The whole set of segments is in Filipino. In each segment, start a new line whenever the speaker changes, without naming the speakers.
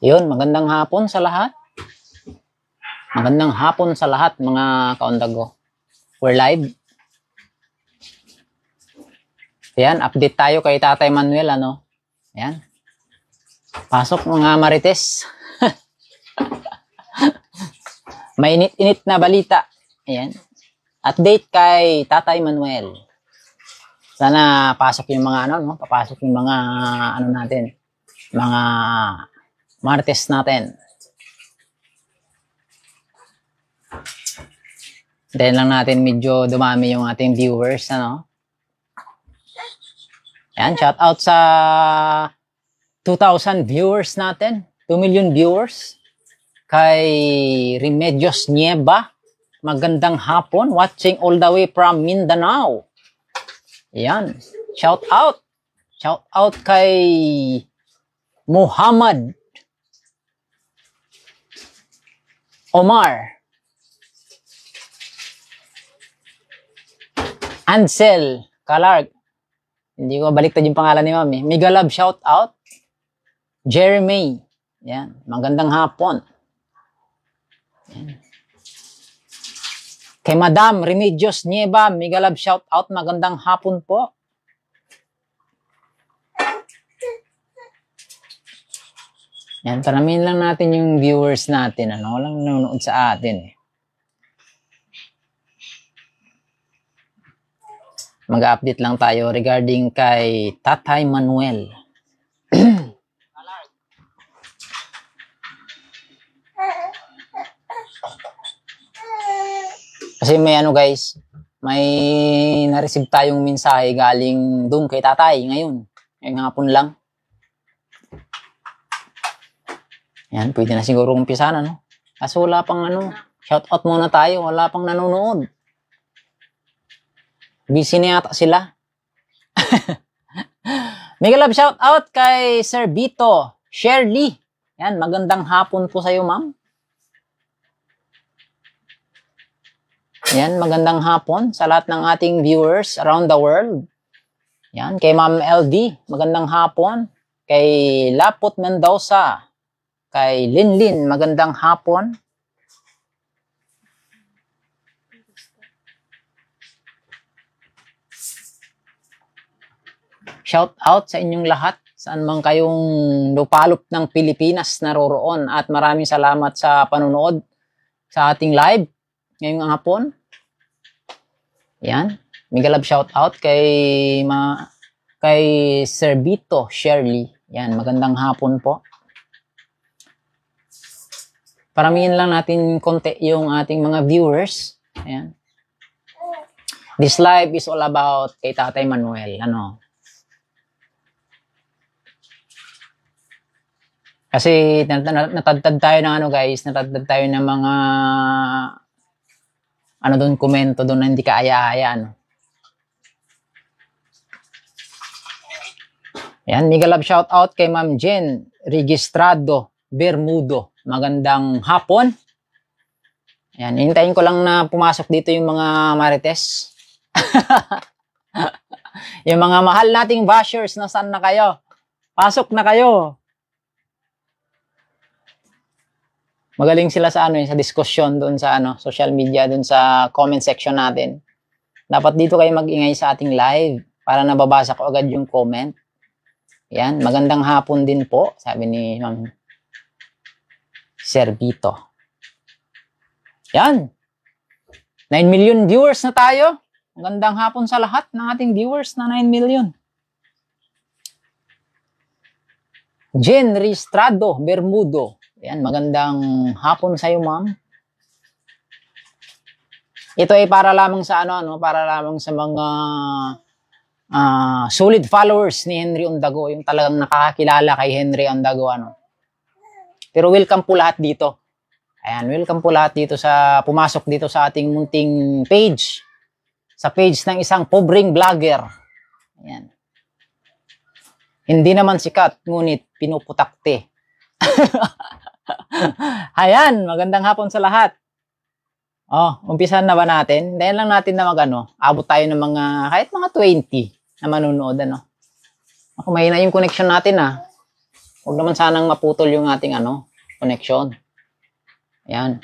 Yun, magandang hapon sa lahat. Magandang hapon sa lahat mga kaundago. We're live. Yan, update tayo kay Tatay Manuel, ano? Yan. Pasok mga marites. May init-init na balita. Ayan. Update kay Tatay Manuel. Sana pasok yung mga ano, no? Papasok yung mga ano natin. Mga marites natin. Hintayin lang natin medyo dumami yung ating viewers, ano? Ayan, shout out sa 2,000 viewers natin. 2 million viewers. Kay Remedios Nieva. Magandang hapon. Watching all the way from Mindanao. Ayan. Shout out. Shout out kay Muhammad Omar. Ansel Calarg. Hindi ko baliktad yung pangalan ni Mami. Migalab shout out. Jeremy. Yan. Magandang hapon. Yan. Kay Madam Remedios Nieva. Migalab shout out. Magandang hapon po. Yan. Paramin lang natin yung viewers natin. Ano? Walang nanonood sa atin eh. Mag-update lang tayo regarding kay Tatay Manuel. Kasi may ano guys, may na-receive tayong mensahe galing doon kay Tatay ngayon. Ngayong hapon lang. Yan, pwede na siguro umpisan, ano? Kasi wala pang ano, shout out muna tayo, wala pang nanonood. Busy na yata sila. Mega love shout out kay Sir Vito Shirley. Yan, magandang hapon po sa iyo, ma'am. Yan, magandang hapon sa lahat ng ating viewers around the world. Yan, kay Ma'am LD, magandang hapon. Kay Lapot Mendoza, kay Linlin, magandang hapon. Shout out sa inyong lahat, saan man kayong lupalop ng Pilipinas naroroon, at maraming salamat sa panonood sa ating live ngayong hapon. Yan, mega love shout out kay Sir Vito Shirley. Yan, magandang hapon po. Paramihin lang natin konti yung ating mga viewers. Ayan. This live is all about kay Tatay Manuel, ano? Kasi natadtad tayo ng ano guys, natadtad tayo ng mga ano doon, komento doon na hindi kaaya-aya, ano. Yan, mega love shout out kay Ma'am Jen Registrado Bermudo. Magandang hapon. Yan, hintayin ko lang na pumasok dito yung mga marites. Yung mga mahal nating bashers, nasaan na kayo? Pasok na kayo. Magaling sila sa ano, sa diskusyon doon sa ano, social media, doon sa comment section natin. Dapat dito kayo mag-ingay sa ating live para nababasa ko agad yung comment. Yan, magandang hapon din po, sabi ni Ma'am Sir Vito. Yan. 9 million viewers na tayo. Magandang hapon sa lahat ng ating viewers na 9 million. Jen Ristrado Bermudo. Yan, magandang hapon sa iyo, ma'am. Ito ay para lamang sa ano, para lamang sa mga solid followers ni Henry Ondago, yung talagang nakakakilala kay Henry Ondago, ano. Pero welcome po lahat dito. Ayan, welcome po lahat dito sa pumasok dito sa ating munting page. Sa page ng isang pobreng vlogger. Ayan. Hindi naman sikat, ngunit pinuputakte. Ayan, magandang hapon sa lahat. Oh, umpisan na ba natin? Dahil lang natin na abot tayo ng mga, kahit mga 20 na manunood, ano. Ako, mahina yung connection natin, ah. Huwag naman sanang maputol yung ating connection. Ayan.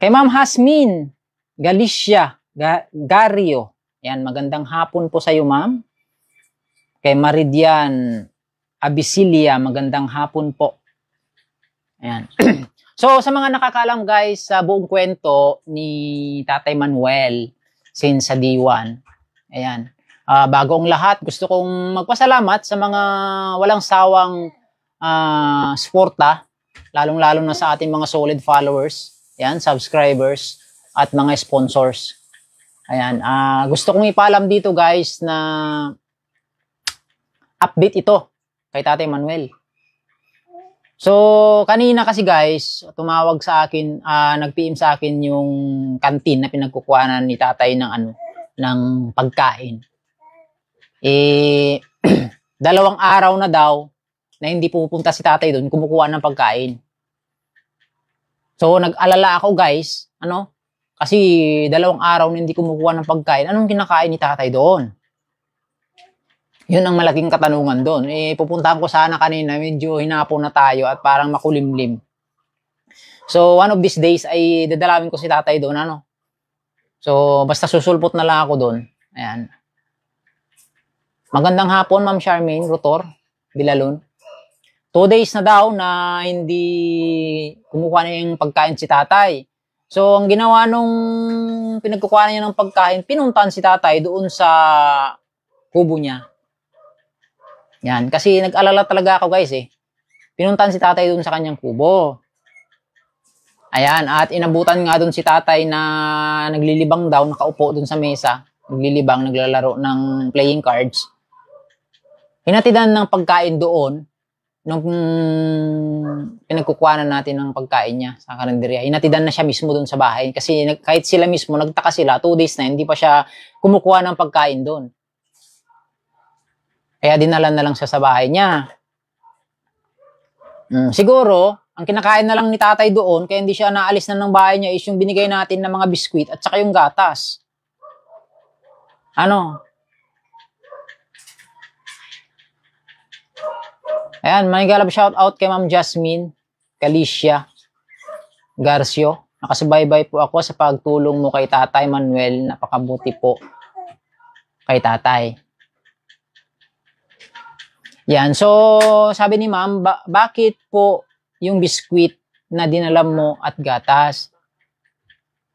Kay Ma'am Hasmin Galicia Gario. Ayan, magandang hapon po sa iyo, ma'am. Kay Maridian Abisilia, magandang hapon po. Ayan. So, sa mga nakakaalam guys, sa buong kwento ni Tatay Manuel since sa D1. Ayan. Bago ang lahat, gusto kong magpasalamat sa mga walang sawang suporta, lalong-lalo na sa ating mga solid followers, ayan, subscribers, at mga sponsors. Ayan, gusto kong ipaalam dito guys na update ito kay Tatay Manuel. So, kanina kasi guys, tumawag sa akin, nag-PM sa akin yung kantin na pinagkukuhanan ni Tatay ng pagkain. 2 araw na daw na hindi pupunta si Tatay doon kumukuha ng pagkain. So, nag-alala ako guys, kasi 2 araw na hindi kumukuha ng pagkain, anong kinakain ni Tatay doon? Yun ang malaking katanungan doon. Pupuntahan ko sana kanina, medyo hinapon na tayo at parang makulimlim. So, one of these days ay dadalawin ko si Tatay doon, So, basta susulpot na lang ako doon. Ayan. Magandang hapon, Ma'am Charmaine Rotor, Bilalon. 2 days na daw na hindi kumukuha na yung pagkain si Tatay. So, ang ginawa nung pinagkukuha niya ng pagkain, pinuntahan si Tatay doon sa kubo niya. Yan, kasi nag-alala talaga ako guys Pinuntahan si Tatay doon sa kanyang kubo. Ayan, at inabutan nga doon si Tatay na naglilibang daw, nakaupo doon sa mesa. Naglilibang, naglalaro ng playing cards. Hinatidan ng pagkain doon nung pinagkukuhanan natin ng pagkain niya sa karinderya. Hinatidan na siya mismo doon sa bahay. Kasi kahit sila mismo, nagtaka sila, 2 days na, hindi pa siya kumukuha ng pagkain doon. Kaya dinala na lang siya sa bahay niya. Siguro, ang kinakain na lang ni Tatay doon, kaya hindi siya naalis na ng bahay niya, is yung binigay natin ng mga biskwit at saka yung gatas. Ayan, manigalab shout out kay Ma'am Jasmine Galicia Garcio. Nakasubaybay po ako sa pagtulong mo kay Tatay Manuel. Napakabuti po kay Tatay. Yan, so sabi ni Ma'am, bakit po yung biskwit na dinala mo at gatas?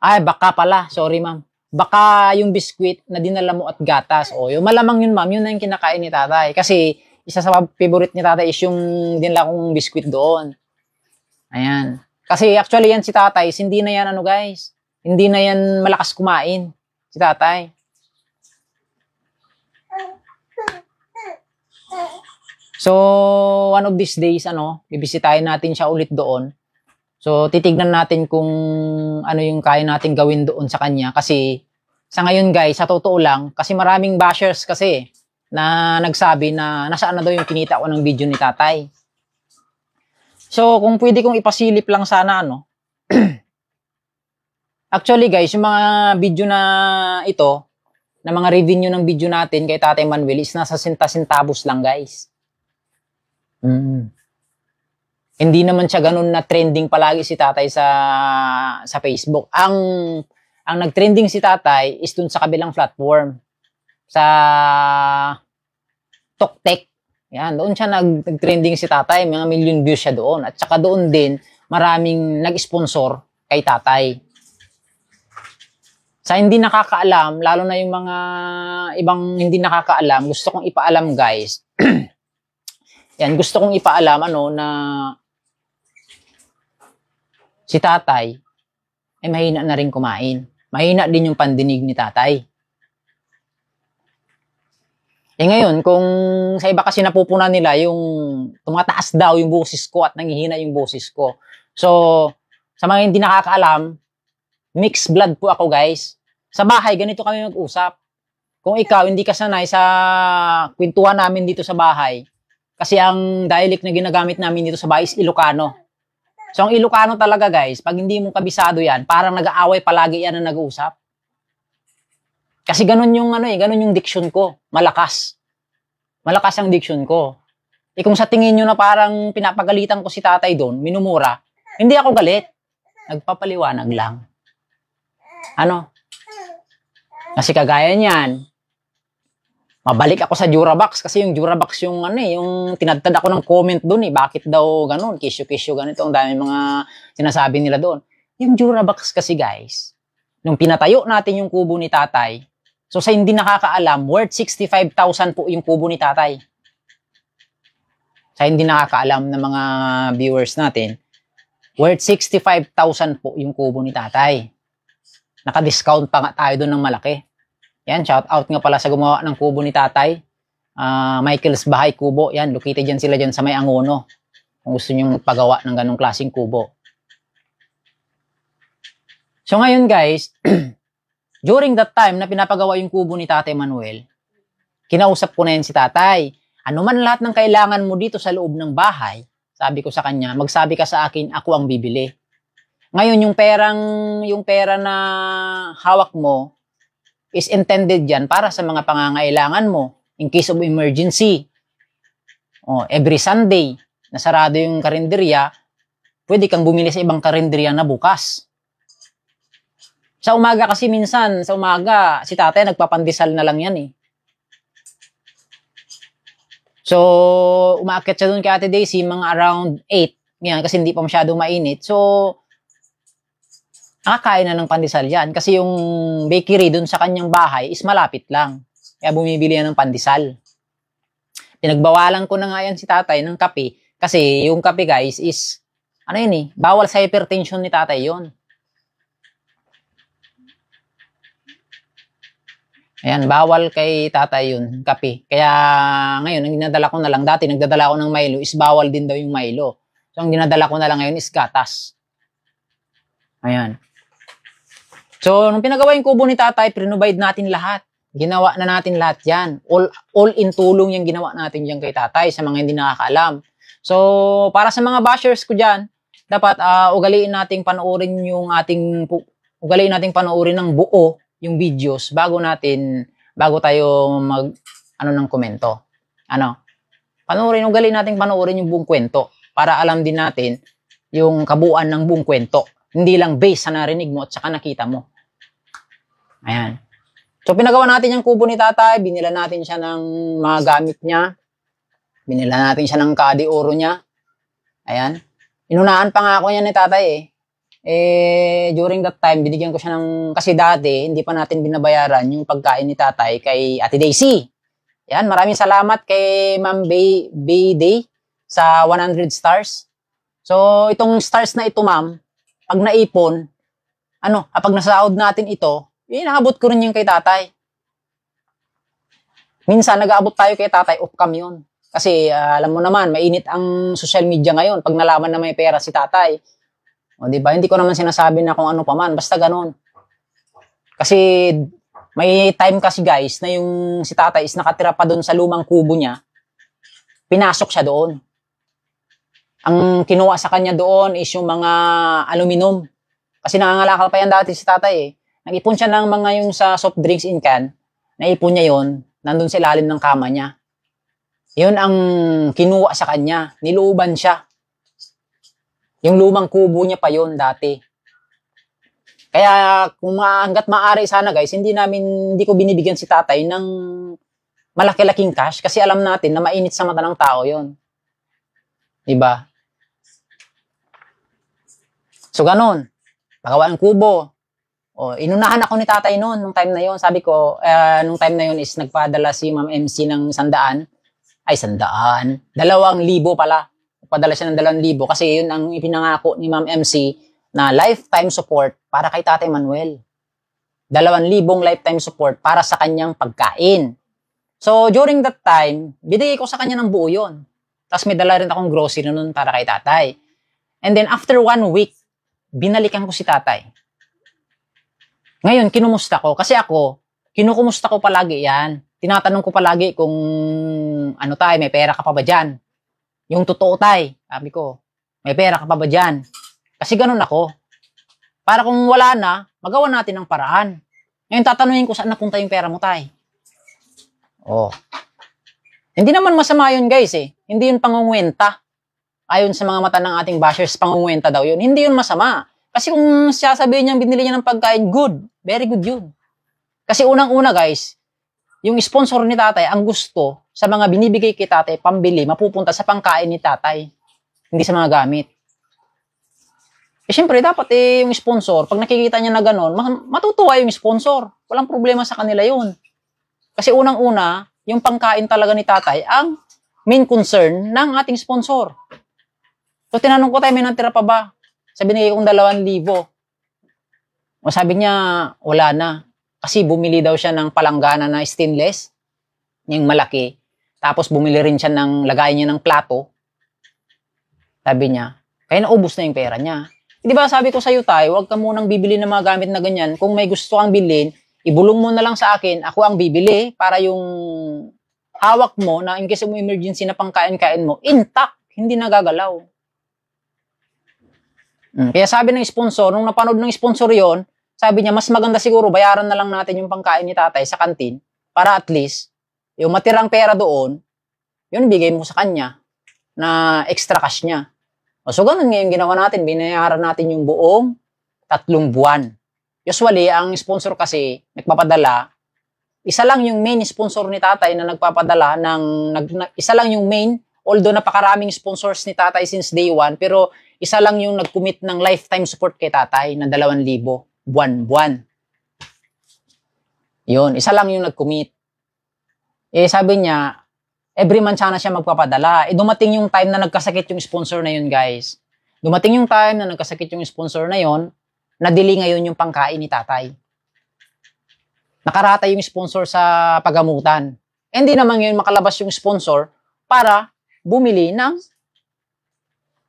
Ay, baka pala, sorry Ma'am. Baka yung biskwit na dinala mo at gatas. Yung malamang yun Ma'am, yun na yung kinakain ni Tatay. Kasi isa sa favorite ni Tatay is yung dinala kong biskwit doon. Ayan. Kasi actually yan si Tatay, hindi na yan guys. Hindi na yan malakas kumain. Si Tatay. So, one of these days, bibisitahin natin siya ulit doon. So, titignan natin kung ano yung kaya natin gawin doon sa kanya. Kasi, sa ngayon guys, sa totoo lang, kasi maraming bashers kasi na nagsabi na nasaan na daw yung kinita ko ng video ni Tatay. So, kung pwede kong ipasilip lang sana, Actually guys, yung mga video na ito, na mga review ng video natin kay Tatay Manuel is nasa sinta-sintabos lang guys. Hindi naman siya ganun na trending palagi si Tatay sa Facebook. Ang nag-trending si Tatay is dun sa kabilang platform. Sa TokTek. Yan, doon siya nag-trending si Tatay. Mga million views siya doon. At saka doon din, maraming nag-sponsor kay Tatay. Sa hindi nakakaalam, lalo na yung mga ibang hindi nakakaalam, gusto kong ipaalam guys. Yan, gusto kong ipaalam na si Tatay ay mahina na rin kumain. Mahina din yung pandinig ni Tatay. Ngayon, kung sa iba kasi napupunan nila yung tumataas daw yung boses ko at nanghihina yung boses ko. So, sa mga hindi nakakaalam, mixed blood po ako guys. Sa bahay, ganito kami mag-usap. Kung ikaw hindi ka sanay sa kwentuhan namin dito sa bahay, kasi ang dialect na ginagamit namin dito sa bahay is Ilocano. So, ang Ilocano talaga guys, pag hindi mo kabisado yan, parang nag-aaway palagi yan na nag-uusap. Kasi ganun yung ganun yung diction ko. Malakas. Malakas ang diction ko. Kung sa tingin nyo na parang pinapagalitan ko si tatay doon, minumura, hindi ako galit. Nagpapaliwanag lang. Ano? Kasi kagaya niyan, mabalik ako sa Durabox kasi yung Durabox yung yung tinadtad ako ng comment doon Bakit daw ganun? Kisyo-kisyo ganito. Ang dami mga sinasabi nila doon. Yung Durabox kasi guys, nung pinatayo natin yung kubo ni tatay, so sa hindi nakakaalam, worth 65,000 po yung kubo ni tatay. Sa hindi nakakaalam ng mga viewers natin, worth 65,000 po yung kubo ni tatay. Naka-discount pa nga tayo doon ng malaki. Yan, shout out nga pala sa gumawa ng kubo ni tatay. Michael's Bahay Kubo. Yan, located yan sila dyan sa may Angono. Kung gusto nyo magpagawa ng ganong klaseng kubo. So ngayon guys, during that time na pinapagawa yung kubo ni Tatay Manuel, kinausap ko na yan si tatay. Ano man lahat ng kailangan mo dito sa loob ng bahay, sabi ko sa kanya, magsabi ka sa akin, ako ang bibili. Ngayon, yung pera na hawak mo is intended yan para sa mga pangangailangan mo in case of emergency. Every Sunday, nasarado yung karinderya, pwede kang bumili sa ibang karinderya na bukas. Sa umaga kasi minsan, si tatay nagpapandesal na lang yan So, umaakit siya doon kay Ate Daisy, mga around 8. Yan, kasi hindi pa masyado mainit. So, nakakain na ng pandesal yan. Kasi yung bakery dun sa kanyang bahay is malapit lang. Kaya bumibili yan ng pandesal. Pinagbawalan ko na nga yan si tatay ng kape. Kasi yung kape guys is, bawal sa hypertension ni tatay yon. Ayan, bawal kay tatay yun, kape. Kaya ngayon, ang dinadala ko na lang, dati nagdadala ko ng Milo, is bawal din daw yung Milo. So, ang dinadala ko na lang ngayon is gatas. Ayan. So, nung pinagawa yung kubo ni tatay, pinrovide natin lahat. Ginawa na natin lahat yan. All in tulong yung ginawa natin dyan kay tatay sa mga hindi nakakaalam. So, para sa mga bashers ko dyan, dapat ugaliin nating panoorin ng buo yung videos bago tayo ng komento. Ugaliin nating panoorin yung buong kwento para alam din natin yung kabuuan ng buong kwento. Hindi lang base sa narinig mo at saka nakita mo. Ayan. So, pinagawa natin yung kubo ni tatay. Binila natin siya ng mga gamit niya. Binila natin siya ng kadi oro niya. Ayan. Inunaan pa nga ako niya ni tatay during that time, binigyan ko siya kasi dati, hindi pa natin binabayaran yung pagkain ni tatay kay Ate Daisy. Ayan. Maraming salamat kay Ma'am Bayday sa 100 stars. So, itong stars na ito, ma'am, pag naipon, pag nasahod natin ito, inaabot ko rin yung kay tatay. Minsan, nag-aabot tayo kay tatay, off-cam yun. Kasi, alam mo naman, mainit ang social media ngayon pag nalaman na may pera si tatay. Diba? Hindi ko naman sinasabi na kung ano pa man, basta ganun. Kasi, may time kasi guys, na yung si tatay is nakatira pa doon sa lumang kubo niya, pinasok siya doon. Ang kinuha sa kanya doon is yung mga aluminum. Kasi nangangalakal pa yan dati si tatay Nag-ipon siya ng mga yung sa soft drinks in can. Naipon niya yon, nandun sa ilalim ng kama niya. Yun ang kinuha sa kanya. Niluuban siya. Yung lumang kubo niya pa yon dati. Kaya kung hanggat maaari sana guys, hindi ko binibigyan si tatay ng malaki-laking cash kasi alam natin na mainit sa mata ng tao yon. Diba? So ganun. Pagawa ng kubo. Inunahan ako ni tatay noon nung time na yon. Sabi ko, nung time na yon is nagpadala si Ma'am MC ng 100. Ay, 100. 2,000 pala. Nagpadala siya ng 2,000 kasi yun ang ipinangako ni Ma'am MC na lifetime support para kay Tatay Manuel. 2,000 lifetime support para sa kanyang pagkain. So, during that time, binigay ko sa kanya ng buo yun. Tapos may dala rin akong grocery nun para kay tatay. And then, after 1 week, binalikan ko si tatay. Ngayon, kinumusta ko. Kasi ako, kinukumusta ko palagi yan. Tinatanong ko palagi kung tay, may pera ka pa ba dyan? Yung totoo tay, sabi ko, may pera ka pa ba dyan? Kasi ganun ako. Para kung wala na, magawa natin ng paraan. Ngayon, tatanungin ko saan napunta yung pera mo tay. Hindi naman masama yun guys eh. Hindi yun pangungwenta. Ayon sa mga mata ng ating bashers, pangungwenta daw yun. Hindi yun masama. Kasi kung sasabihin niya binili niya ng pagkain, good. Very good yun. Kasi unang-una guys, yung sponsor ni tatay, ang gusto sa mga binibigay kay tatay, pambili, mapupunta sa pangkain ni tatay. Hindi sa mga gamit. Eh syempre, dapat yung sponsor, pag nakikita niya na gano'n, matutuwa yung sponsor. Walang problema sa kanila yun. Kasi unang-una, yung pangkain talaga ni tatay, ang main concern ng ating sponsor. So, tinanong ko tayo, may natira pa ba? Sabi binigay kong 2,000. O sabi niya, wala na. Kasi bumili daw siya ng palanggana na stainless, yung malaki. Tapos bumili rin siya ng, lagay niya ng plato. Sabi niya, kaya naubos na yung pera niya. Di ba sabi ko sa'yo tayo, huwag ka munang bibili ng mga gamit na ganyan. Kung may gusto kang bilhin, ibulong mo na lang sa akin, ako ang bibili para yung hawak mo na in case mo emergency na pangkain-kain mo, intact, hindi nagagalaw. Kaya sabi ng sponsor, nung napanood ng sponsor yon, sabi niya, mas maganda siguro, bayaran na lang natin yung pangkain ni tatay sa kantin para at least, yung matirang pera doon, yun bigay mo sa kanya na extra cash niya. So, ganun ngayon ginawa natin, binayaran natin yung buong 3 buwan. Usually, ang sponsor kasi, nagpapadala, isa lang yung main sponsor ni tatay na nagpapadala isa lang yung main, although napakaraming sponsors ni tatay since day 1, pero isa lang yung nag-commit ng lifetime support kay tatay na 2,000 buwan-buwan. Yun, isa lang yung nag-commit. Eh, sabi niya, every month sana siya magpapadala. Eh, dumating yung time na nagkasakit yung sponsor na yun, guys. Dumating yung time na nagkasakit yung sponsor na yun, nadili ngayon yung pangkain ni tatay. Nakarata yung sponsor sa pagamutan. Eh, hindi naman ngayon makalabas yung sponsor para bumili ng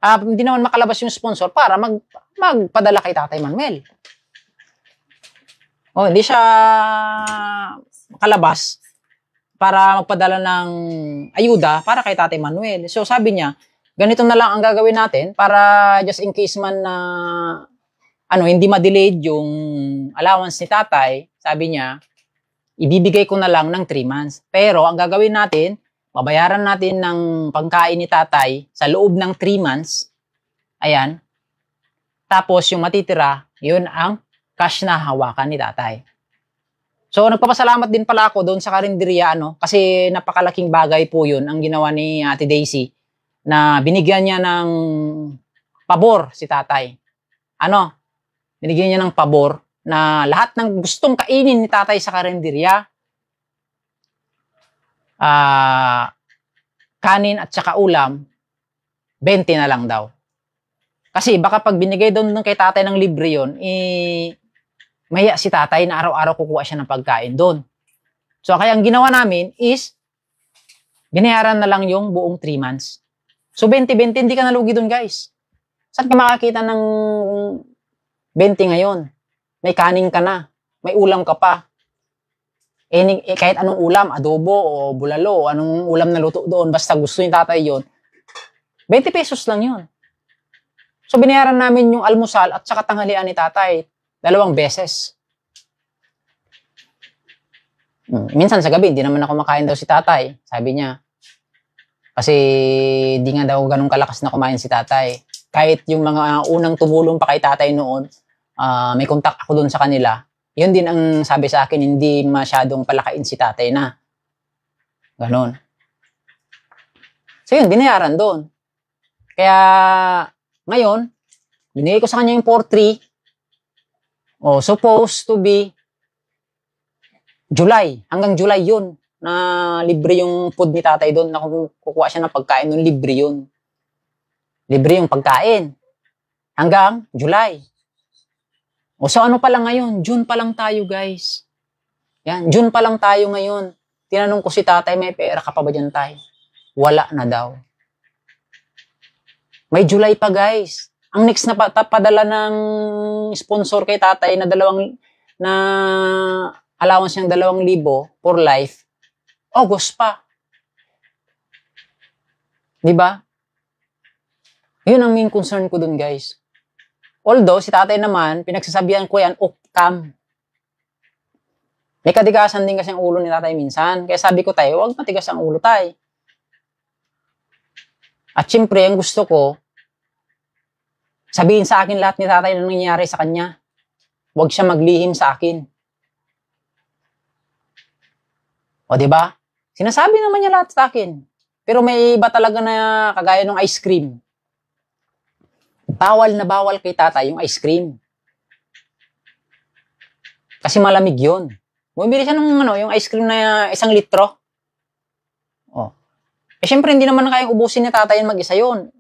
hindi naman makalabas yung sponsor para magpadala kay Tatay Manuel. O, hindi siya makalabas para magpadala ng ayuda para kay Tatay Manuel. So, sabi niya, ganito na lang ang gagawin natin para just in case man na hindi ma-delayed yung allowance ni tatay, sabi niya, ibibigay ko na lang ng 3 months. Pero, ang gagawin natin, babayaran natin ng pangkain ni tatay sa loob ng 3 months. Ayan. Tapos, yung matitira, yun ang cash na hawakan ni tatay. So, nagpapasalamat din pala ako doon sa karinderya, kasi napakalaking bagay po yun ang ginawa ni Ate Daisy na binigyan niya ng pabor si tatay. Binigyan niya ng pabor na lahat ng gustong kainin ni tatay sa karinderya, kanin at saka ulam, 20 na lang daw. Kasi baka pag binigay doon kay tatay ng libre yun, maya si tatay na araw-araw kukuha siya ng pagkain doon. So kaya ang ginawa namin is, binayaran na lang yung buong 3 months. So 20-20, hindi ka nalugi doon guys. Saan ka makakita ng 20 ngayon? May kanin ka na, may ulam ka pa. Kahit anong ulam, adobo o bulalo o anong ulam na luto doon, basta gusto ni tatay yon, 20 pesos lang yun. So binayaran namin yung almusal at saka tanghalian ni tatay 2 beses. Minsan sa gabi, hindi naman ako makain daw si tatay, sabi niya. Kasi di nga daw ganun kalakas na kumain si tatay. Kahit yung mga unang tumulong pa kay tatay noon, may contact ako doon sa kanila, yun din ang sabi sa akin, hindi masyadong palakain si tatay na. Ganon. So yun, binayaran doon. Kaya, ngayon, binigay ko sa kanya yung 4-3. Supposed to be July. Hanggang July yun. Na libre yung food ni tatay doon. Na kung kukuha siya ng pagkain doon, libre yun. Libre yung pagkain. Hanggang July. So ano pa lang ngayon? June pa lang tayo, guys. Yan, June pa lang tayo ngayon. Tinanong ko si tatay, may pera ka pa ba dyan, tay? Wala na daw. May July pa, guys. Ang next na padala ng sponsor kay tatay na allowance niyang 2,000 for life, August pa. Diba? Yun ang main concern ko dun, guys. Although, si tatay naman, pinagsasabihan ko yan, ukam. May katigasan din kasi ang ulo ni tatay minsan. Kaya sabi ko tayo, huwag matigas ang ulo tay. At syempre, ang gusto ko, sabihin sa akin lahat ni tatay na nangyayari sa kanya. Huwag siya maglihim sa akin. O, di ba? Sinasabi naman niya lahat sa akin. Pero may iba talaga na kagaya ng ice cream. Bawal na bawal kay tatay yung ice cream. Kasi malamig yun. Bumibili siya ng yung ice cream na 1 litro. Oh. Eh, syempre, hindi naman kayang ubusin ni tatay mag-isa yun.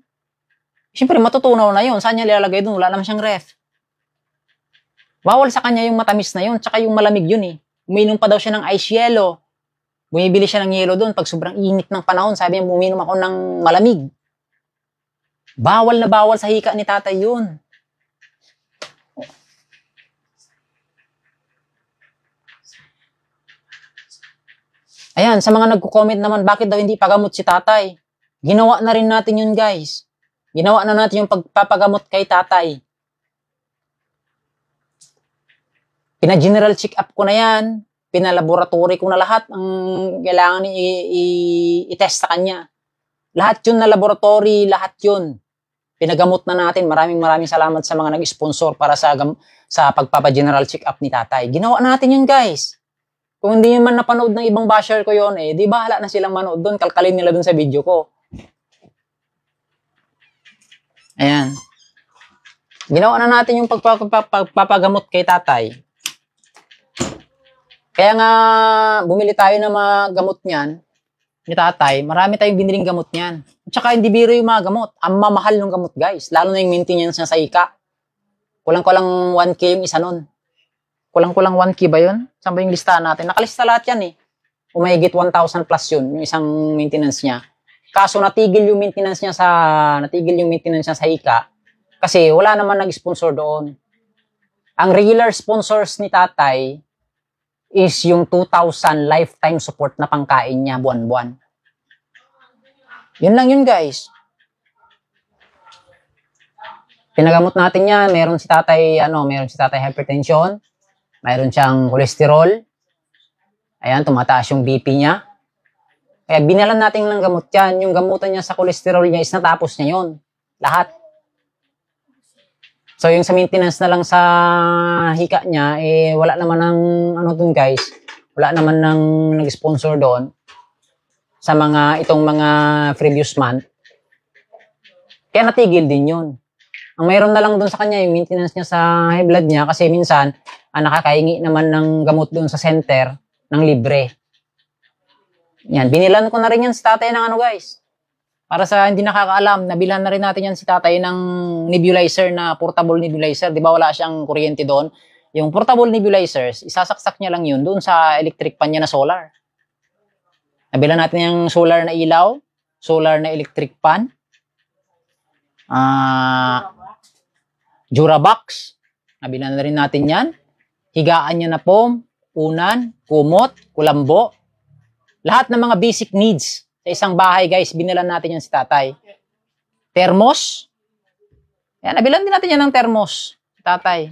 Syempre, matutunaw na yun. Saan niya ilalagay dun? Wala naman siyang ref. Bawal sa kanya yung matamis na yun, tsaka yung malamig yun eh. Uminom pa daw siya ng ice yellow. Bumibili siya ng yelo doon pag sobrang init ng panahon. Sabi niya, uminom ako ng malamig. Bawal na bawal sa hika ni tatay yun. Ayan, sa mga nagko-comment naman, bakit daw hindi pagamot si tatay? Ginawa na rin natin yun, guys. Ginawa na natin yung pagpapagamot kay tatay. Pina-general check-up ko na yan. Pinalaboratory ko na lahat ang kailangan i-test sa kanya. Lahat yun na laboratory, lahat yun. Pinagamot na natin. Maraming salamat sa mga nag-sponsor para sa pagpapa-general check-up ni tatay. Ginawa natin yun, guys. Kung hindi man napanood ng ibang basher ko yun, eh, di bahala na silang manood doon. Kalkalin nila doon sa video ko. Ayan. Ginawa na natin yung pagpapagamot kay tatay. Kaya nga, bumili tayo ng mga gamot niyan, ni tatay, marami tayong biniling gamot niyan. At saka hindi biro yung mga gamot. Ang mamahal ng gamot, guys. Lalo na yung maintenance niya sa ika. Kulang-kulang 1K yung isa nun. Kulang-kulang 1K ba yun? Saan ba yung listahan natin? Nakalista lahat yan eh. Umahigit 1,000 plus yun, yung isang maintenance niya. Kaso natigil yung maintenance niya sa ika kasi wala naman nag-sponsor doon. Ang regular sponsors ni tatay is yung 2,000 lifetime support na pangkain niya buwan-buwan. Yun lang yun, guys. Pinagamot natin yan. Meron si tatay hypertension. Mayroon siyang cholesterol. Ayan, tumataas yung BP niya. Kaya binalan natin ng gamot yan. Yung gamutan niya sa cholesterol niya is natapos niya yun. Lahat. So, yung sa maintenance na lang sa hika niya, eh, wala naman ng, dun guys, wala naman ng nag-sponsor doon sa itong mga previous month. Kaya natigil din yun. Ang mayroon na lang doon sa kanya, yung maintenance niya sa high blood niya, kasi minsan, nakakahingi naman ng gamot doon sa center ng libre. Yan, binilan ko na rin yan si tatay ng guys. Para sa hindi nakakaalam, nabilhan na rin natin yan si tatay ng nebulizer na portable nebulizer. Di ba wala siyang kuryente doon? Yung portable nebulizers, isasaksak niya lang yun doon sa electric pan niya na solar. Nabilhan natin yung solar na ilaw, solar na electric pan, Durabox, nabilhan na rin natin yan. Higaan niya na foam, unan, kumot, kulambo. Lahat ng mga basic needs sa isang bahay, guys, binilan natin yan si tatay. Thermos. Yan, nabilan din natin yan ng thermos, tatay.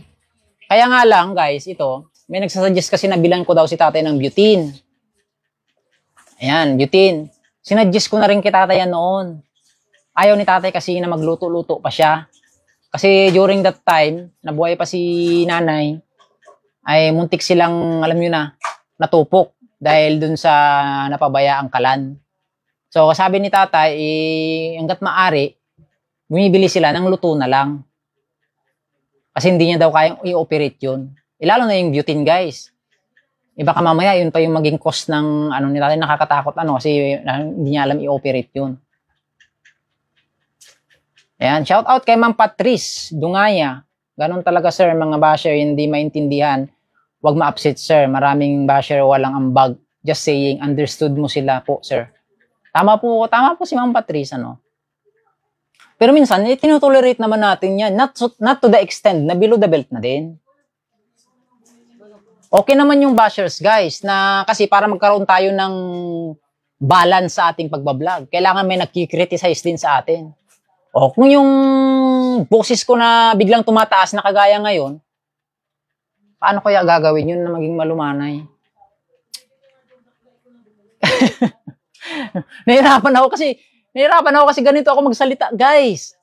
Kaya nga lang, guys, ito, may nagsasuggest kasi nabilan ko daw si tatay ng butane. Ayan, butane. Sinuggest ko na rin kay tatay yan noon. Ayaw ni tatay kasi na magluto-luto pa siya. Kasi during that time, nabuhay pa si nanay, ay muntik silang, alam nyo na, natupok dahil dun sa napabayaang kalan. So, sabi ni tatay, hanggat maaari, bumibili sila ng luto na lang. Kasi hindi niya daw kayang i-operate yun. Lalo na yung butane, guys. Baka mamaya, yun pa yung maging cost ng, ni tatay, nakakatakot, kasi hindi niya alam i-operate yun. Ayan, shout out kay Ma'am Patrice Dungaya. Ganon talaga, sir, mga basher, hindi maintindihan. Huwag ma-upset, sir. Maraming basher, walang ambag. Just saying, understood mo sila po, sir. Tama po si Ma'am Patrice, Pero minsan, tinutolerate naman natin yan. Not to the extent na below the belt na din. Okay naman yung bashers, guys, na kasi para magkaroon tayo ng balance sa ating pagbablog, kailangan may nagkikriticize din sa atin. O kung yung boses ko na biglang tumataas na kagaya ngayon, paano kaya gagawin yun na maging malumanay? Nahirapan ako kasi Nahirapan ako kasi ganito ako magsalita, guys.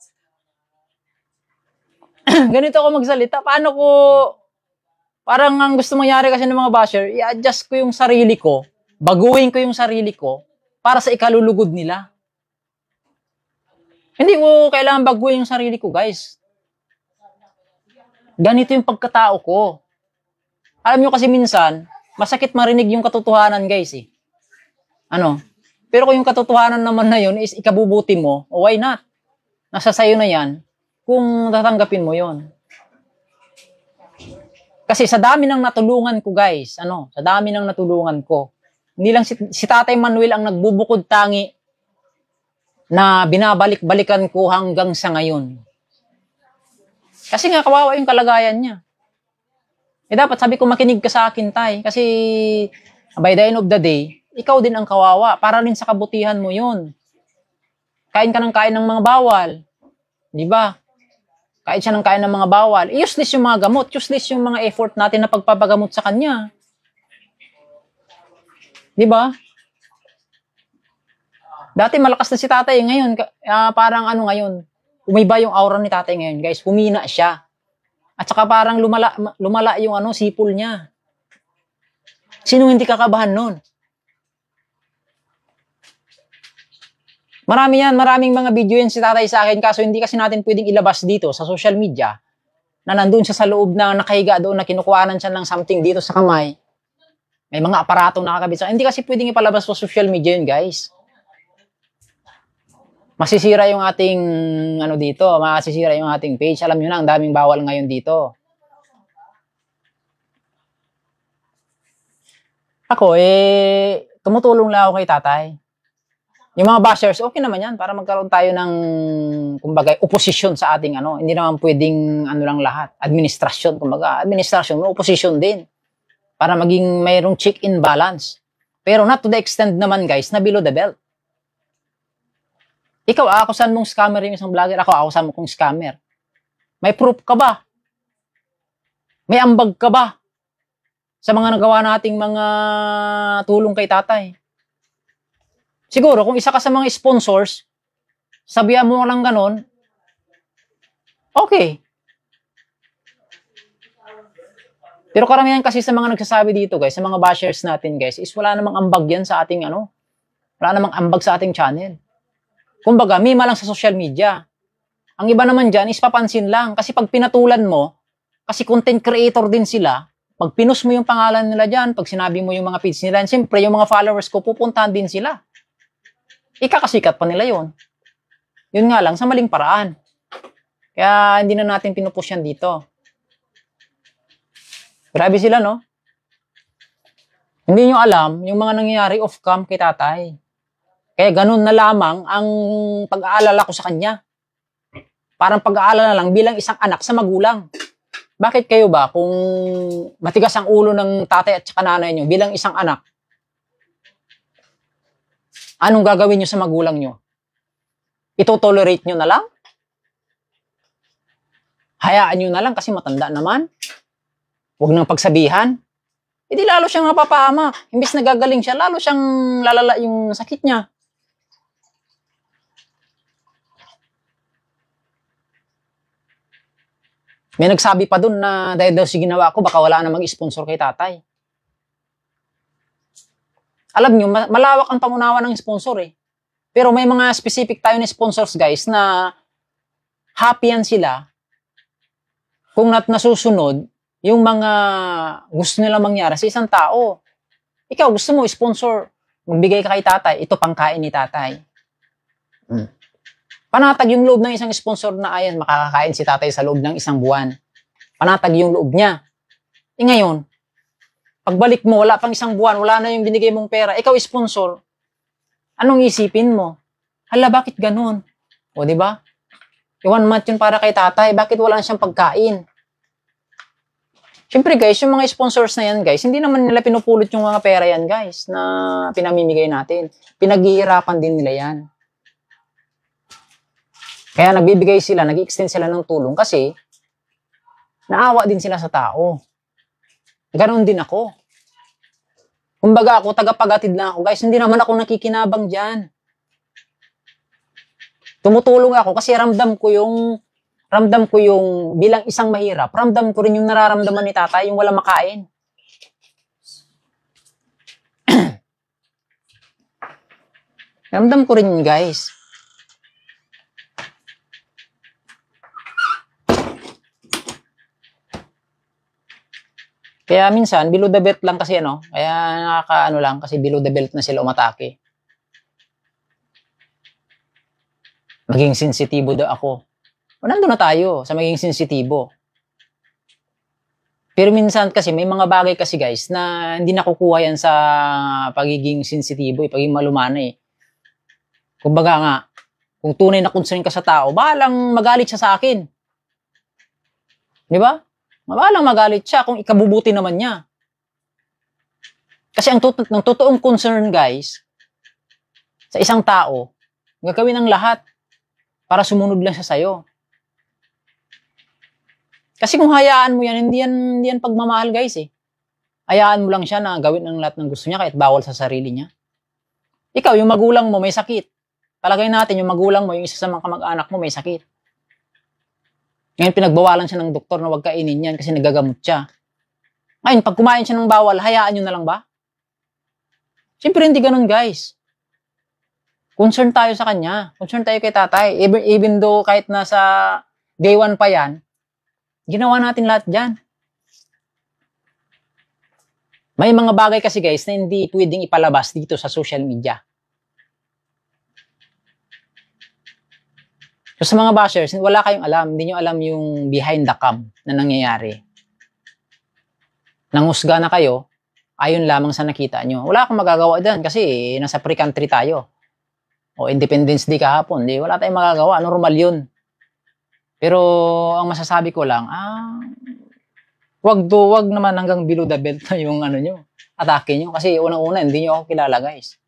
Ganito ako magsalita. Paano ko, parang ang gusto mangyari kasi ng mga basher, i-adjust ko yung sarili ko, baguhin ko yung sarili ko, para sa ikalulugod nila. Hindi ko kailangan baguhin yung sarili ko, guys. Ganito yung pagkatao ko. Alam nyo kasi minsan, masakit marinig yung katotohanan, guys, eh. Ano? Pero kung yung katotohanan naman na yun is ikabubuti mo, why not? Nasa sayo na yan kung tatanggapin mo yun. Kasi sa dami ng natulungan ko, guys, sa dami ng natulungan ko, hindi lang si Tatay Manuel ang nagbubukod tangi na binabalik-balikan ko hanggang sa ngayon. Kasi nga, kawawa yung kalagayan niya. Dapat sabi ko makinig ka sa akin, Tay. Kasi by the end of the day, ikaw din ang kawawa. Para rin sa kabutihan mo yun. Kain ka ng kain ng mga bawal. Di ba? Kain siya ng kain ng mga bawal. Useless yung mga gamot. Useless yung mga effort natin na pagpapagamot sa kanya. Di ba? Dati malakas na si Tatay. Ngayon, parang ngayon, umiba yung aura ni Tatay ngayon, guys. Humina siya. At saka parang lumala yung sipol niya. Sino hindi kakabahan nun? Maraming mga video yan si Tatay sa akin, kaso hindi kasi natin pwedeng ilabas dito sa social media na nandun siya sa loob na nakahiga doon na kinukuhanan siya ng something dito sa kamay. May mga aparatong nakakabit sa hindi kasi pwedeng ipalabas sa social media yun, guys. Masisira yung ating masisira yung ating page. Alam niyo na, ang daming bawal ngayon dito. Ako, tumutulong lang ako kay Tatay. Yung mga bashers, okay naman yan para magkaroon tayo ng, kumbaga, oposisyon sa ating Hindi naman pwedeng lang lahat. Administrasyon, kumbaga, administrasyon, oposisyon din. Para maging mayroong check in balance. Pero not to the extent naman, guys, na below the belt. Ikaw, aakusan mong scammer yung isang vlogger. Ako, aakusan mo kong scammer. May proof ka ba? May ambag ka ba? Sa mga nagawa nating mga tulong kay Tatay. Siguro, kung isa ka sa mga sponsors, sabihan mo lang ganon, okay. Pero karamihan kasi sa mga nagsasabi dito, guys, sa mga bashers natin, guys, is wala namang ambag yan sa ating wala namang ambag sa ating channel. Kumbaga, mima lang sa social media. Ang iba naman dyan is papansin lang. Kasi pag pinatulan mo, kasi content creator din sila, pag pinus mo yung pangalan nila dyan, pag sinabi mo yung mga feeds nila, siyempre yung mga followers ko, pupuntahan din sila. Ikakasikat pa nila yon. Yun nga lang, sa maling paraan. Kaya hindi na natin pinupush yan dito. Grabe sila, no? Hindi nyo alam yung mga nangyayari off-cam kay Tatay. Kaya ganun na lamang ang pag-aalala ko sa kanya. Parang pag-aalala lang bilang isang anak sa magulang. Bakit kayo ba kung matigas ang ulo ng tatay at saka nanay nyo bilang isang anak? Anong gagawin nyo sa magulang nyo? Ito-tolerate nyo na lang? Hayaan nyo na lang kasi matanda naman? Huwag nang pagsabihan? Hindi lalo siyang napapahamak. Imbis na gagaling siya, lalo siyang lalala yung sakit niya. May nagsabi pa dun na dahil daw si ginawa ko, baka wala na mag-sponsor kay Tatay. Alam nyo, malawak ang pangunawa ng sponsor eh. Pero may mga specific tayo na sponsors, guys, na happy yan sila kung nasusunod yung mga gusto nila mangyari sa isang tao. Ikaw, gusto mo sponsor, magbigay ka kay Tatay, ito pangkain ni Tatay. Panatag yung loob ng isang sponsor na ayan, makakakain si Tatay sa loob ng isang buwan. Panatag yung loob niya. Ngayon, pagbalik mo, wala pang isang buwan, wala na yung binigay mong pera, ikaw sponsor, anong isipin mo? Hala, bakit ganun? O, diba? 1 month yun para kay Tatay, bakit wala siyang pagkain? Siyempre guys, yung mga sponsors na yan guys, hindi naman nila pinupulot yung mga pera yan guys, na pinamimigay natin. Pinaghihirapan din nila yan. Kaya nagbibigay sila, nag-extend sila ng tulong kasi naawa din sila sa tao. Ganon din ako. Kumbaga ako, tagapagatid lang ako. Guys, hindi naman ako nakikinabang dyan. Tumutulong ako kasi ramdam ko yung bilang isang mahirap, ramdam ko rin yung nararamdaman ni tatay, yung walang makain. Ramdam ko rin yun, guys. Kaya minsan, below the belt lang kasi kaya nakakaano lang kasi below the belt na sila umatake. Maging sensitibo daw ako. O, nandun na tayo sa maging sensitibo. Pero minsan kasi may mga bagay kasi guys na hindi nakukuha yan sa pagiging sensitibo, pagiging malumana eh. Kumbaga nga, kung tunay na concern ka sa tao, bahalang magalit siya sa akin. Di ba? Bahalang magalit siya kung ikabubuti naman niya. Kasi ang totoong concern guys, sa isang tao, gagawin ng lahat para sumunod lang siya sa'yo. Kasi kung hayaan mo yan, hindi yan pagmamahal guys eh. Hayaan mo lang siya na gawin ang lahat ng gusto niya kahit bawal sa sarili niya. Ikaw, yung magulang mo may sakit. Palagay natin yung magulang mo, yung isa sa mga kamag-anak mo may sakit. Ngayon pinagbawalan siya ng doktor na huwag kainin yan kasi nagagamot siya. Ngayon, pag kumain siya ng bawal, hayaan nyo na lang ba? Siyempre hindi ganun guys. Concern tayo sa kanya. Concern tayo kay tatay. Even though kahit nasa day 1 pa yan, ginawa natin lahat dyan. May mga bagay kasi guys na hindi pwedeng ipalabas dito sa social media. So sa mga bashers, wala kayong alam. Hindi nyo alam yung behind the cam na nangyayari. Nanghusga na kayo, ayon lamang sa nakita nyo. Wala akong magagawa dyan kasi nasa free country tayo. O Independence Day kahapon. Wala tayong magagawa. Normal yun. Pero ang masasabi ko lang, wag naman hanggang below the belt na yung nyo, atake nyo. Kasi unang-una, hindi nyo ako kilala guys.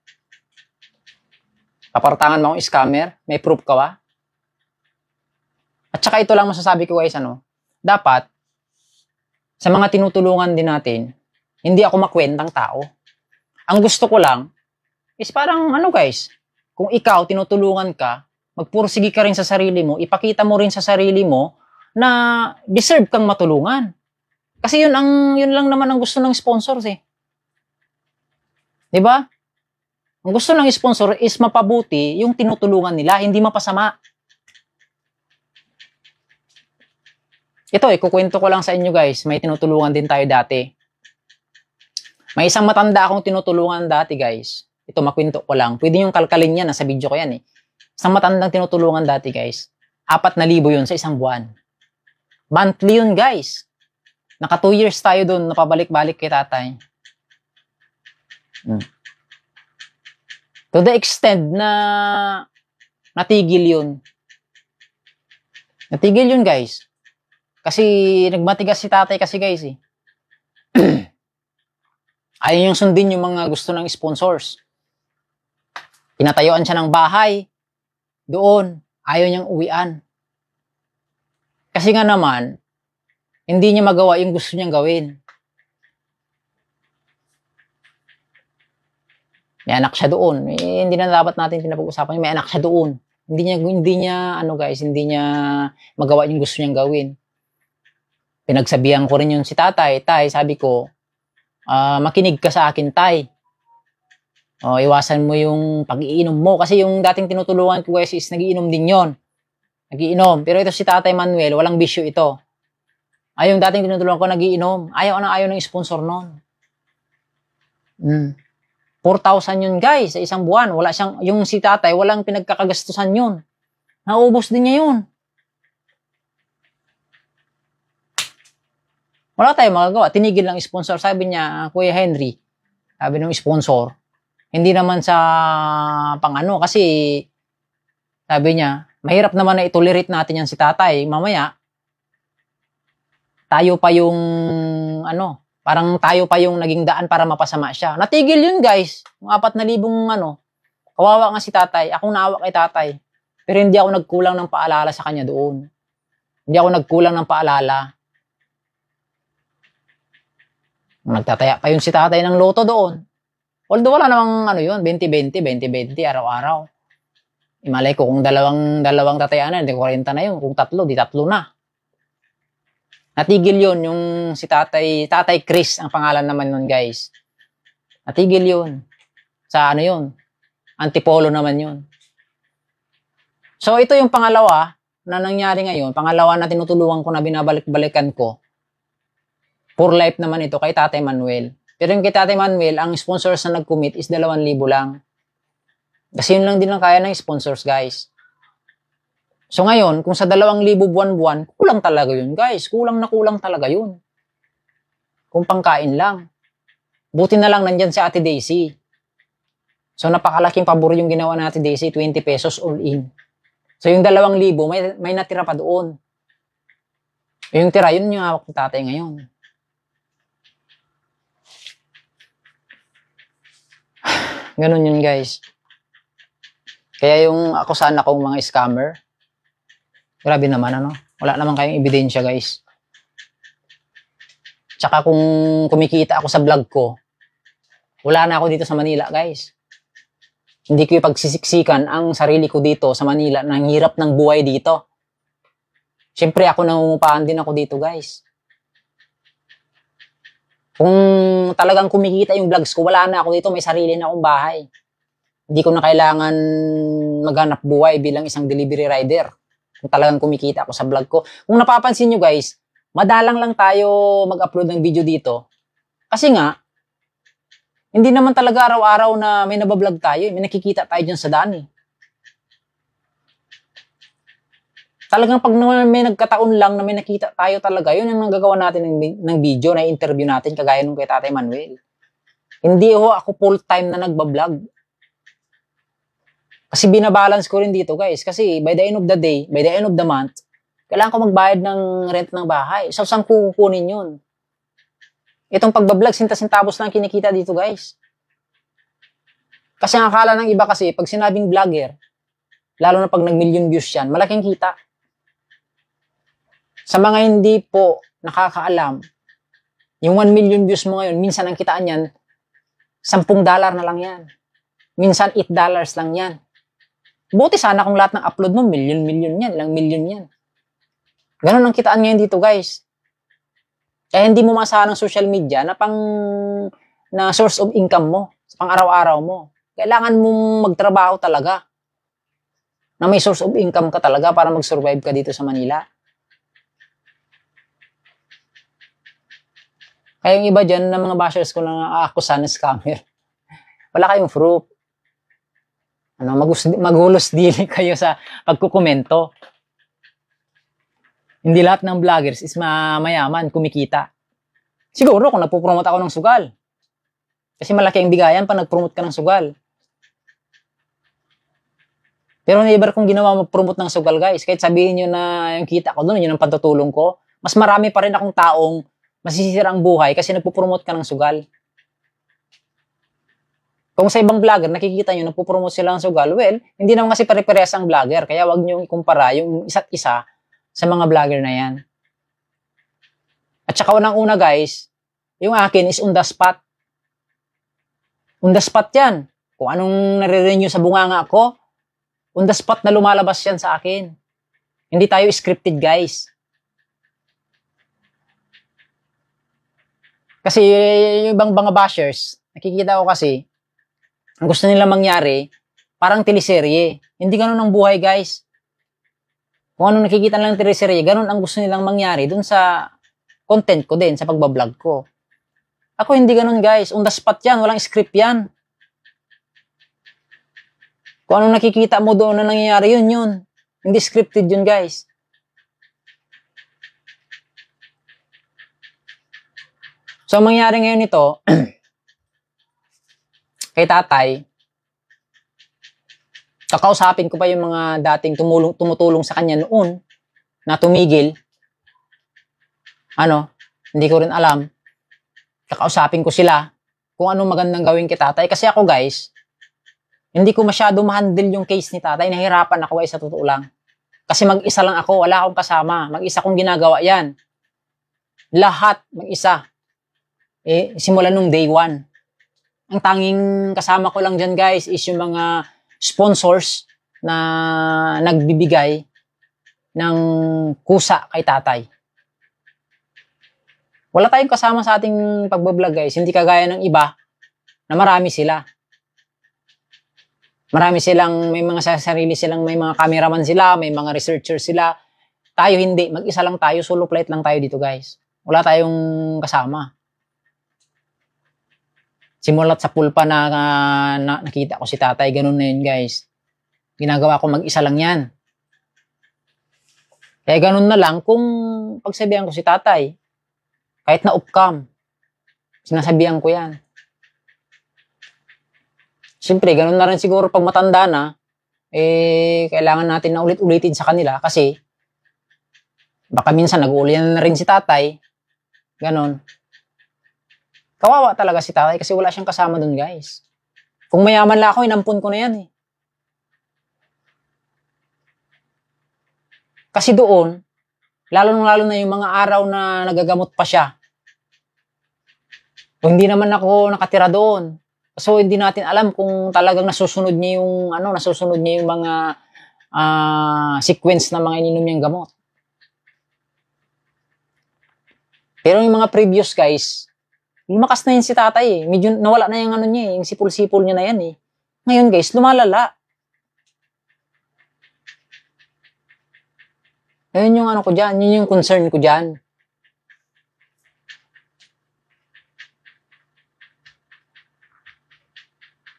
Papartangan mo akong scammer, may proof ka ba? At saka ito lang masasabi ko guys, dapat, sa mga tinutulungan din natin, hindi ako makwentang tao. Ang gusto ko lang, is parang guys, kung ikaw tinutulungan ka, magpursige ka rin sa sarili mo, ipakita mo rin sa sarili mo na deserve kang matulungan. Kasi yun lang naman ang gusto ng sponsors eh. 'Di ba? Ang gusto ng sponsor is mapabuti yung tinutulungan nila, hindi mapasama. Ito kukwento ko lang sa inyo guys, may tinutulungan din tayo dati. May isang matanda akong tinutulungan dati guys. Ito makwento ko lang. Pwede yung kalkalin yan, nasa video ko yan eh. Isang matandang tinutulungan dati guys. 4,000 yun sa isang buwan. Monthly yun guys. Naka 2 years tayo dun, napabalik-balik kay tatay. To the extent na natigil yun. Natigil yun guys. Kasi nagmatigas si tatay kasi guys eh. Ayaw niyang sundin yung mga gusto ng sponsors. Pinatayuan siya ng bahay. Doon, ayaw niyang uwian. Kasi nga naman, hindi niya magawa yung gusto niyang gawin. May anak siya doon. Hindi na dapat natin pinapag-usapan. May anak siya doon. Hindi niya magawa yung gusto niyang gawin. Pinagsabihan ko rin yun si tatay. Tay, sabi ko, makinig ka sa akin, tay. Iwasan mo yung pag-iinom mo. Kasi yung dating tinutulungan ko guys is nagiinom din yon. Nagiinom. Pero ito si Tatay Manuel, walang bisyo ito. Yung dating tinutulungan ko nagiinom. Ayaw ng sponsor nun. 4,000 yun guys sa isang buwan. Wala siyang, yung si tatay, walang pinagkakagastusan yun. Naubos din niya yun. Wala tayong magagawa. Tinigil ng sponsor. Sabi niya, Kuya Henry, sabi ng sponsor, hindi naman sa kasi sabi niya, mahirap naman na itolerate natin yan si tatay. Mamaya, tayo pa yung parang tayo pa yung naging daan para mapasama siya. Natigil yun guys. Yung 4,000 kawawa nga si tatay. Akong naawa kay tatay. Pero hindi ako nagkulang ng paalala sa kanya doon. Hindi ako nagkulang ng paalala. Nagtataya pa yun si tatay ng loto doon. Although wala namang 20-20, 20-20, araw-araw. Imalay ko kung dalawang tatayanan, di 40 na yun. Kung tatlo, di tatlo na. Natigil yun, yung si Tatay Chris, ang pangalan naman nun, guys. Natigil yun. Sa ano yun? Antipolo naman yun. So, ito yung pangalawa na nangyari ngayon. Pangalawa na tinutulungan ko na binabalik-balikan ko. For life naman ito kay Tatay Manuel. Pero yung kay Tatay Manuel, ang sponsors na nag-commit is 2,000 lang. Kasi yun lang din ang kaya ng sponsors, guys. So ngayon, kung sa 2,000 buwan-buwan, kulang talaga yun, guys. Kulang na kulang talaga yun. Kung pangkain lang. Buti na lang nandyan si Ate Daisy. So napakalaking pabor yung ginawa na Ate Daisy, 20 pesos all in. So yung 2,000, may natira pa doon. Yung tira, yun yung hawak ng tatay ngayon. Ganun yun, guys. Kaya yung ako sana kong mga scammer, grabe naman, ano? Wala naman kayong ebidensya, guys. Tsaka kung kumikita ako sa vlog ko, wala na ako dito sa Manila, guys. Hindi ko ipagsisiksikan ang sarili ko dito sa Manila ng hirap ng buhay dito. Siyempre, ako nangungupahan din ako dito, guys. Kung talagang kumikita yung vlogs ko, wala na ako dito, may sarili na akong bahay. Hindi ko na kailangan maghanap buhay bilang isang delivery rider. Kung talagang kumikita ako sa vlog ko. Kung napapansin nyo, guys, madalang lang tayo mag-upload ng video dito. Kasi nga, hindi naman talaga araw-araw na may nabablog tayo. May nakikita tayo dyan sa daan eh. Talagang pag may nagkataon lang na may nakita tayo talaga, yun ang nagagawa natin ng video, na interview natin, kagaya nung kay Tatay Manuel. Hindi ako full-time na nagbablog. Kasi binabalance ko rin dito, guys. Kasi by the end of the day, by the end of the month, kailangan ko magbayad ng rent ng bahay. So, saan ko kukunin yun? Itong pagbablog, sinta-sintapos lang kinikita dito, guys. Kasi ang akala ng iba kasi, pag sinabing vlogger, lalo na pag nag-million views yan, malaking kita. Sa mga hindi po nakakaalam, yung 1 million views mo ngayon, minsan ang kitaan yan, $10 na lang yan. Minsan $8 lang yan. Buti sana kung lahat ng upload mo, million yan, ilang million yan. Ganun ang kitaan ngayon dito, guys. Kaya hindi mo masahan ng social media na na source of income mo, pang araw-araw mo. Kailangan mong magtrabaho talaga. Na may source of income ka talaga para mag-survive ka dito sa Manila. Kaya yung iba dyan na mga bashers ko na aakusan ng scammer, wala kayong proof. Maghulos dili kayo sa pagkukomento. Hindi lahat ng vloggers is mayaman, kumikita. Siguro kung nagpo-promote ako ng sugal. Kasi malaki ang bigayan pa nag-promote ka ng sugal. Pero never kong ginawa mag-promote ng sugal, guys. Kahit sabihin nyo na yung kita ko doon, yun ang pantutulong ko. Mas marami pa rin akong taong masisira ang buhay kasi nagpo-promote ka ng sugal. Kung sa ibang vlogger, nakikita nyo, nagpo-promote sila ng sugal, well, hindi naman kasi pare-parehas ang vlogger. Kaya wag nyo ikumpara yung isa't isa sa mga vlogger na yan. At saka unang-una, guys, yung akin is on the spot. On the spot yan. Kung anong nare-renew sa bunganga ko, on the spot na lumalabas yan sa akin. Hindi tayo scripted, guys. Kasi yung ibang mga bashers, nakikita ko kasi, ang gusto nila mangyari, parang teleserye. Hindi ganun ang buhay, guys. Kung ano nakikita lang ng teleserye, ganun ang gusto nilang mangyari dun sa content ko din, sa pagbablog ko. Ako hindi ganun, guys. On the spot yan, walang script yan. Kung ano nakikita mo doon na nangyayari, yun. Hindi scripted yun, guys. So, ang mangyari ngayon ito, kay tatay, kakausapin ko pa yung mga dating tumutulong sa kanya noon na tumigil. Hindi ko rin alam. Kakausapin ko sila kung anong magandang gawin kay tatay. Kasi ako, guys, hindi ko masyado ma-handle yung case ni tatay. Nahirapan ako, sa totoo lang. Kasi mag-isa lang ako. Wala akong kasama. Mag-isa kong ginagawa yan. Lahat mag-isa. Simula nung day 1. Ang tanging kasama ko lang dyan, guys, is yung mga sponsors na nagbibigay ng kusa kay tatay. Wala tayong kasama sa ating pagbablog guys. Hindi kagaya ng iba na marami sila. Marami silang, may mga sarili silang, may mga cameraman sila, may mga researcher sila. Tayo hindi. Mag-isa lang tayo. Solo flight lang tayo dito guys. Wala tayong kasama. Simulat sa pulpa na nakita ko si tatay. Ganun na yun guys. Ginagawa ko mag-isa lang yan. Kaya ganun na lang kung pagsabihan ko si tatay. Kahit na upcam, sinasabihan ko yan. Siyempre, ganun na rin siguro pag matanda na, kailangan natin na ulit-ulitin sa kanila kasi baka minsan nag-uulian na rin si tatay. Ganun. Kawawa talaga si tatay kasi wala siyang kasama dun guys. Kung mayaman lang ako, inampun ko na yan eh. Kasi doon, lalo na yung mga araw na nagagamot pa siya. O hindi naman ako nakatira doon. So hindi natin alam kung talagang nasusunod niya yung mga sequence na mga ininom niyang gamot. Pero yung mga previous guys, lumakas na yun si tatay eh. Medyo nawala na yung yung sipul-sipul niya na yan eh. Ngayon guys, lumalala. Ayun yung ko dyan, yun yung concern ko dyan.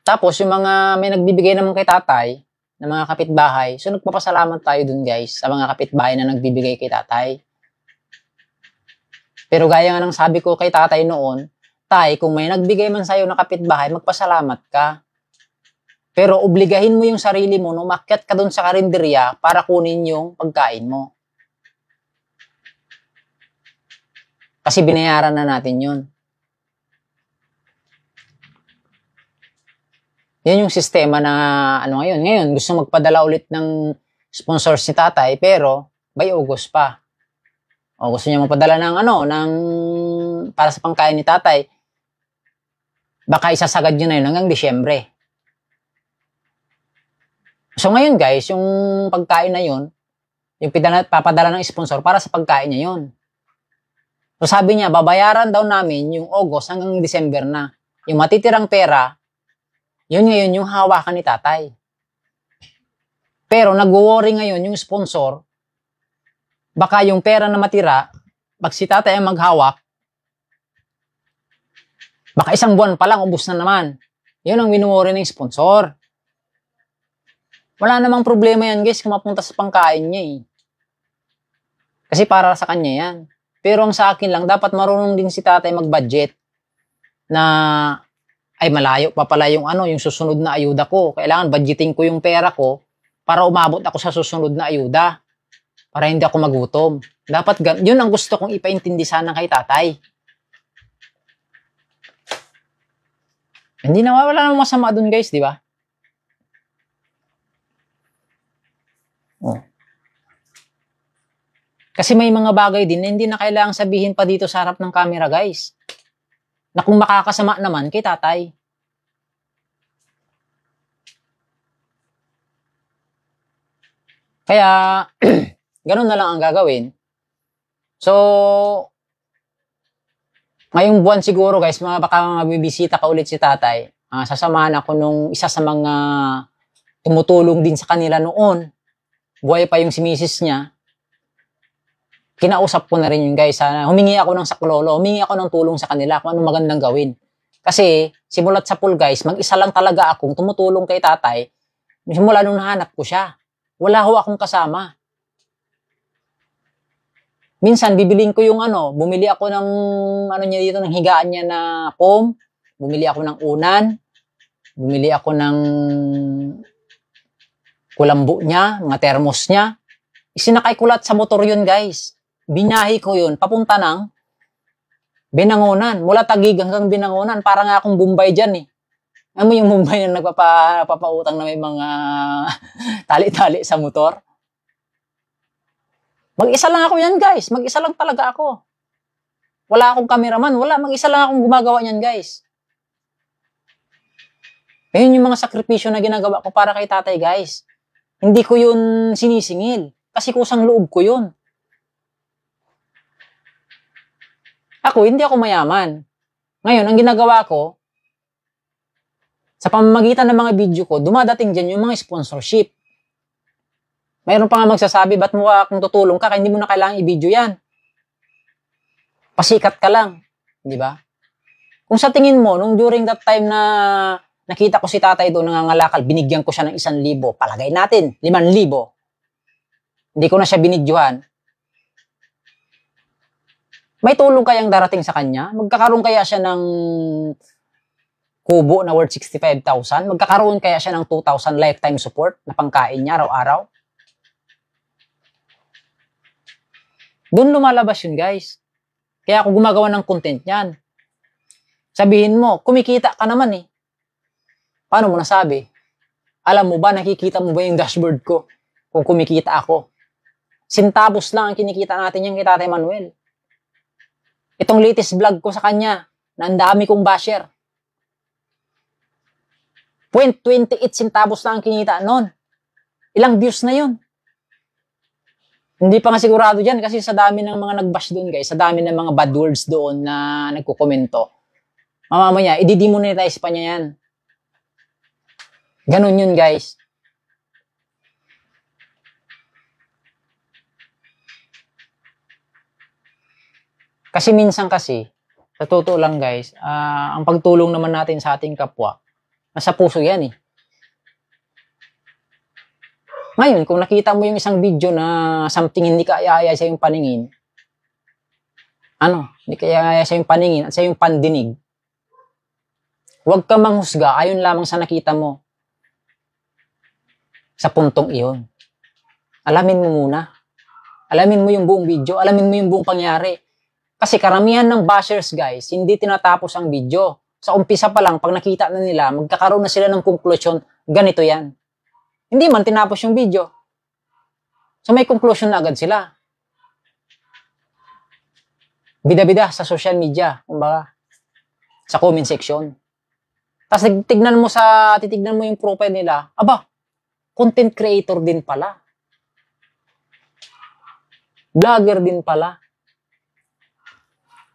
Tapos yung mga may nagbibigay naman kay tatay, ng mga kapitbahay, so nagpapasalamat tayo dun guys, sa mga kapitbahay na nagbibigay kay tatay. Pero gaya nga ng sabi ko kay tatay noon, tay, kung may nagbigay man sa'yo na kapitbahay, magpasalamat ka. Pero obligahin mo yung sarili mo, umakyat ka dun sa karinderya para kunin yung pagkain mo. Kasi binayaran na natin yun. Yan yung sistema na ngayon. Ngayon, gusto magpadala ulit ng sponsor si tatay, pero by August pa. O gusto niya magpadala ng para sa pangkain ni tatay. Baka isasagad yun na yun hanggang Disyembre. So ngayon guys, yung pagkain na yun, yung papadala ng sponsor para sa pagkain niya yun. So sabi niya, babayaran daw namin yung August hanggang December na. Yung matitirang pera, yun ngayon yung hawakan ni tatay. Pero nag-worry ngayon yung sponsor, baka yung pera na matira, pag si tatay ang maghawak, baka isang buwan pa lang, ubos na naman. Yun ang winu-worry ng sponsor. Wala namang problema yan guys kung mapunta sa pangkain niya eh. Kasi para sa kanya yan. Pero ang sa akin lang, dapat marunong din si tatay mag-budget na ay malayo pa pala yung yung susunod na ayuda ko. Kailangan budgeting ko yung pera ko para umabot ako sa susunod na ayuda. Para hindi ako magutom. Dapat, yun ang gusto kong ipaintindi sana kay tatay. Hindi na, wala namang masama dun guys, di ba? Oh. Kasi may mga bagay din na hindi na kailangang sabihin pa dito sa harap ng camera, guys. Na kung makakasama naman kay tatay. Kaya, ganun na lang ang gagawin. So, ngayong buwan siguro, guys, baka mabibisita ka ulit si tatay. Sasamahan ako nung isa sa mga tumutulong din sa kanila noon. Buhay pa yung si misis niya. Kinausap ko na rin yun guys. Humingi ako ng saklolo, humingi ako ng tulong sa kanila kung anong magandang gawin. Kasi simulat sa pool guys, mag-isa lang talaga akong tumutulong kay tatay. Simula nung nahanap ko siya. Wala ho akong kasama. Minsan bibiling ko yung bumili ako ng niya dito, ng higaan niya na foam. Bumili ako ng unan. Bumili ako ng kulambo niya, mga thermos niya. Isinakay ko lahat sa motor yun guys. Binahi ko yun, papunta ng Binangonan. Mula Taguig hanggang Binangonan. Para nga akong Bombay dyan eh. Alam mo yung Bombay na nagpapautang na may mga tali-tali sa motor? Mag-isa lang ako yan guys. Mag-isa lang talaga ako. Wala akong cameraman. Wala. Mag-isa lang akong gumagawa yan guys. Ayun yung mga sakripisyo na ginagawa ko para kay tatay guys. Hindi ko yun sinisingil. Kasi kusang loob ko yun. Ako, hindi ako mayaman. Ngayon, ang ginagawa ko, sa pamamagitan ng mga video ko, dumadating dyan yung mga sponsorship. Mayroon pa nga magsasabi, ba't mo akong tutulong ka? Kaya hindi mo na kailangang i-video yan. Pasikat ka lang. Di ba? Kung sa tingin mo, nung during that time na nakita ko si tatay doon nangangalakal, binigyan ko siya ng 1,000. Palagay natin, 5,000. Hindi ko na siya binidyohan. May tulong kayang darating sa kanya? Magkakaroon kaya siya ng kubo na worth 65,000? Magkakaroon kaya siya ng 2,000 lifetime support na pangkain niya araw-araw? Doon lumalabas yun, guys. Kaya ako gumagawa ng content niyan. Sabihin mo, kumikita ka naman eh. Paano mo nasabi? Alam mo ba, nakikita mo ba yung dashboard ko? Kung kumikita ako. Centavos lang ang kinikita natin yung kay Tatay Manuel. Itong latest vlog ko sa kanya, na ang dami kong basher. 0.28 centavos lang ang kinita noon. Ilang views na yun? Hindi pa nga sigurado dyan kasi sa dami ng mga nag-bash doon, guys. Sa dami ng mga bad words doon na nagkukomento. Mamamaya, i-demonetize pa niya yan. Ganun yun, guys. Kasi minsan kasi, sa totoo lang guys, ang pagtulong naman natin sa ating kapwa, nasa puso yan eh. Ngayon, kung nakita mo yung isang video na something hindi kaaya-aya sa yung paningin, hindi kaaya-aya sa yung paningin at sa yung pandinig, huwag ka manghusga ayon lamang sa nakita mo sa puntong iyon. Alamin mo muna. Alamin mo yung buong video. Alamin mo yung buong pangyari. Kasi karamihan ng bashers, guys, hindi tinatapos ang video. Sa umpisa pa lang, pag nakita na nila, magkakaroon na sila ng konklusyon, ganito yan. Hindi man tinapos yung video. So may conclusion na agad sila. Bida-bida sa social media, kumbaga, sa comment section. Tapos titignan mo yung profile nila, aba, content creator din pala. Vlogger din pala.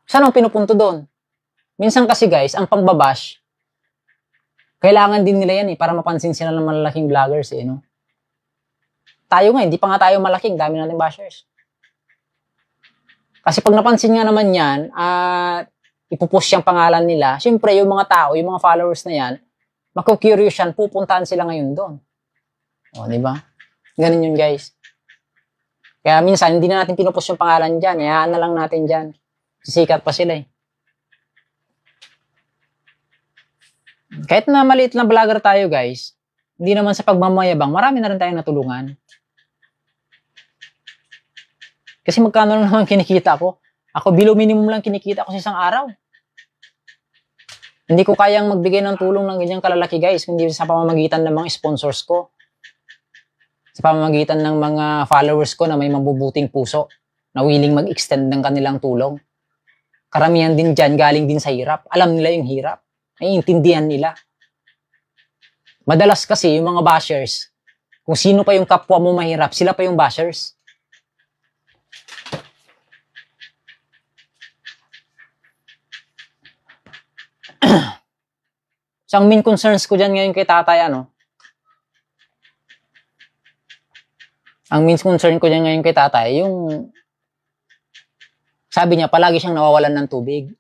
Saan ang pinupunto doon? Minsan kasi guys, ang pangbabash, kailangan din nila yan eh, para mapansin sila ng malalaking vloggers eh, no? Tayo nga, hindi pa nga tayo malaking, dami natin bashers. Kasi pag napansin nga naman yan, ipupush yung pangalan nila, syempre yung mga tao, yung mga followers na yan, maku-curious yan, pupuntahan sila ngayon doon. O, di ba? Ganun yun guys. Kaya minsan, hindi na natin pinupush yung pangalan dyan, hayaan na lang natin dyan. Sisikat pa sila eh. Kahit na maliit na vlogger tayo guys, hindi naman sa pagmamayabang, marami na rin tayong natulungan. Kasi magkano lang naman kinikita ko? Ako below minimum lang kinikita ko sa isang araw. Hindi ko kayang magbigay ng tulong ng ganyang kalalaki guys, kundi sa pamamagitan ng mga sponsors ko. Sa pamamagitan ng mga followers ko na may mabubuting puso, na willing mag-extend ng kanilang tulong. Karamihan din dyan, galing din sa hirap. Alam nila yung hirap. Naiintindihan nila. Madalas kasi yung mga bashers, kung sino pa yung kapwa mo mahirap, sila pa yung bashers. So, ang main concerns ko dyan ngayon kay tatay, ang main concern ko dyan ngayon kay tatay, yung sabi niya, palagi siyang nawawalan ng tubig.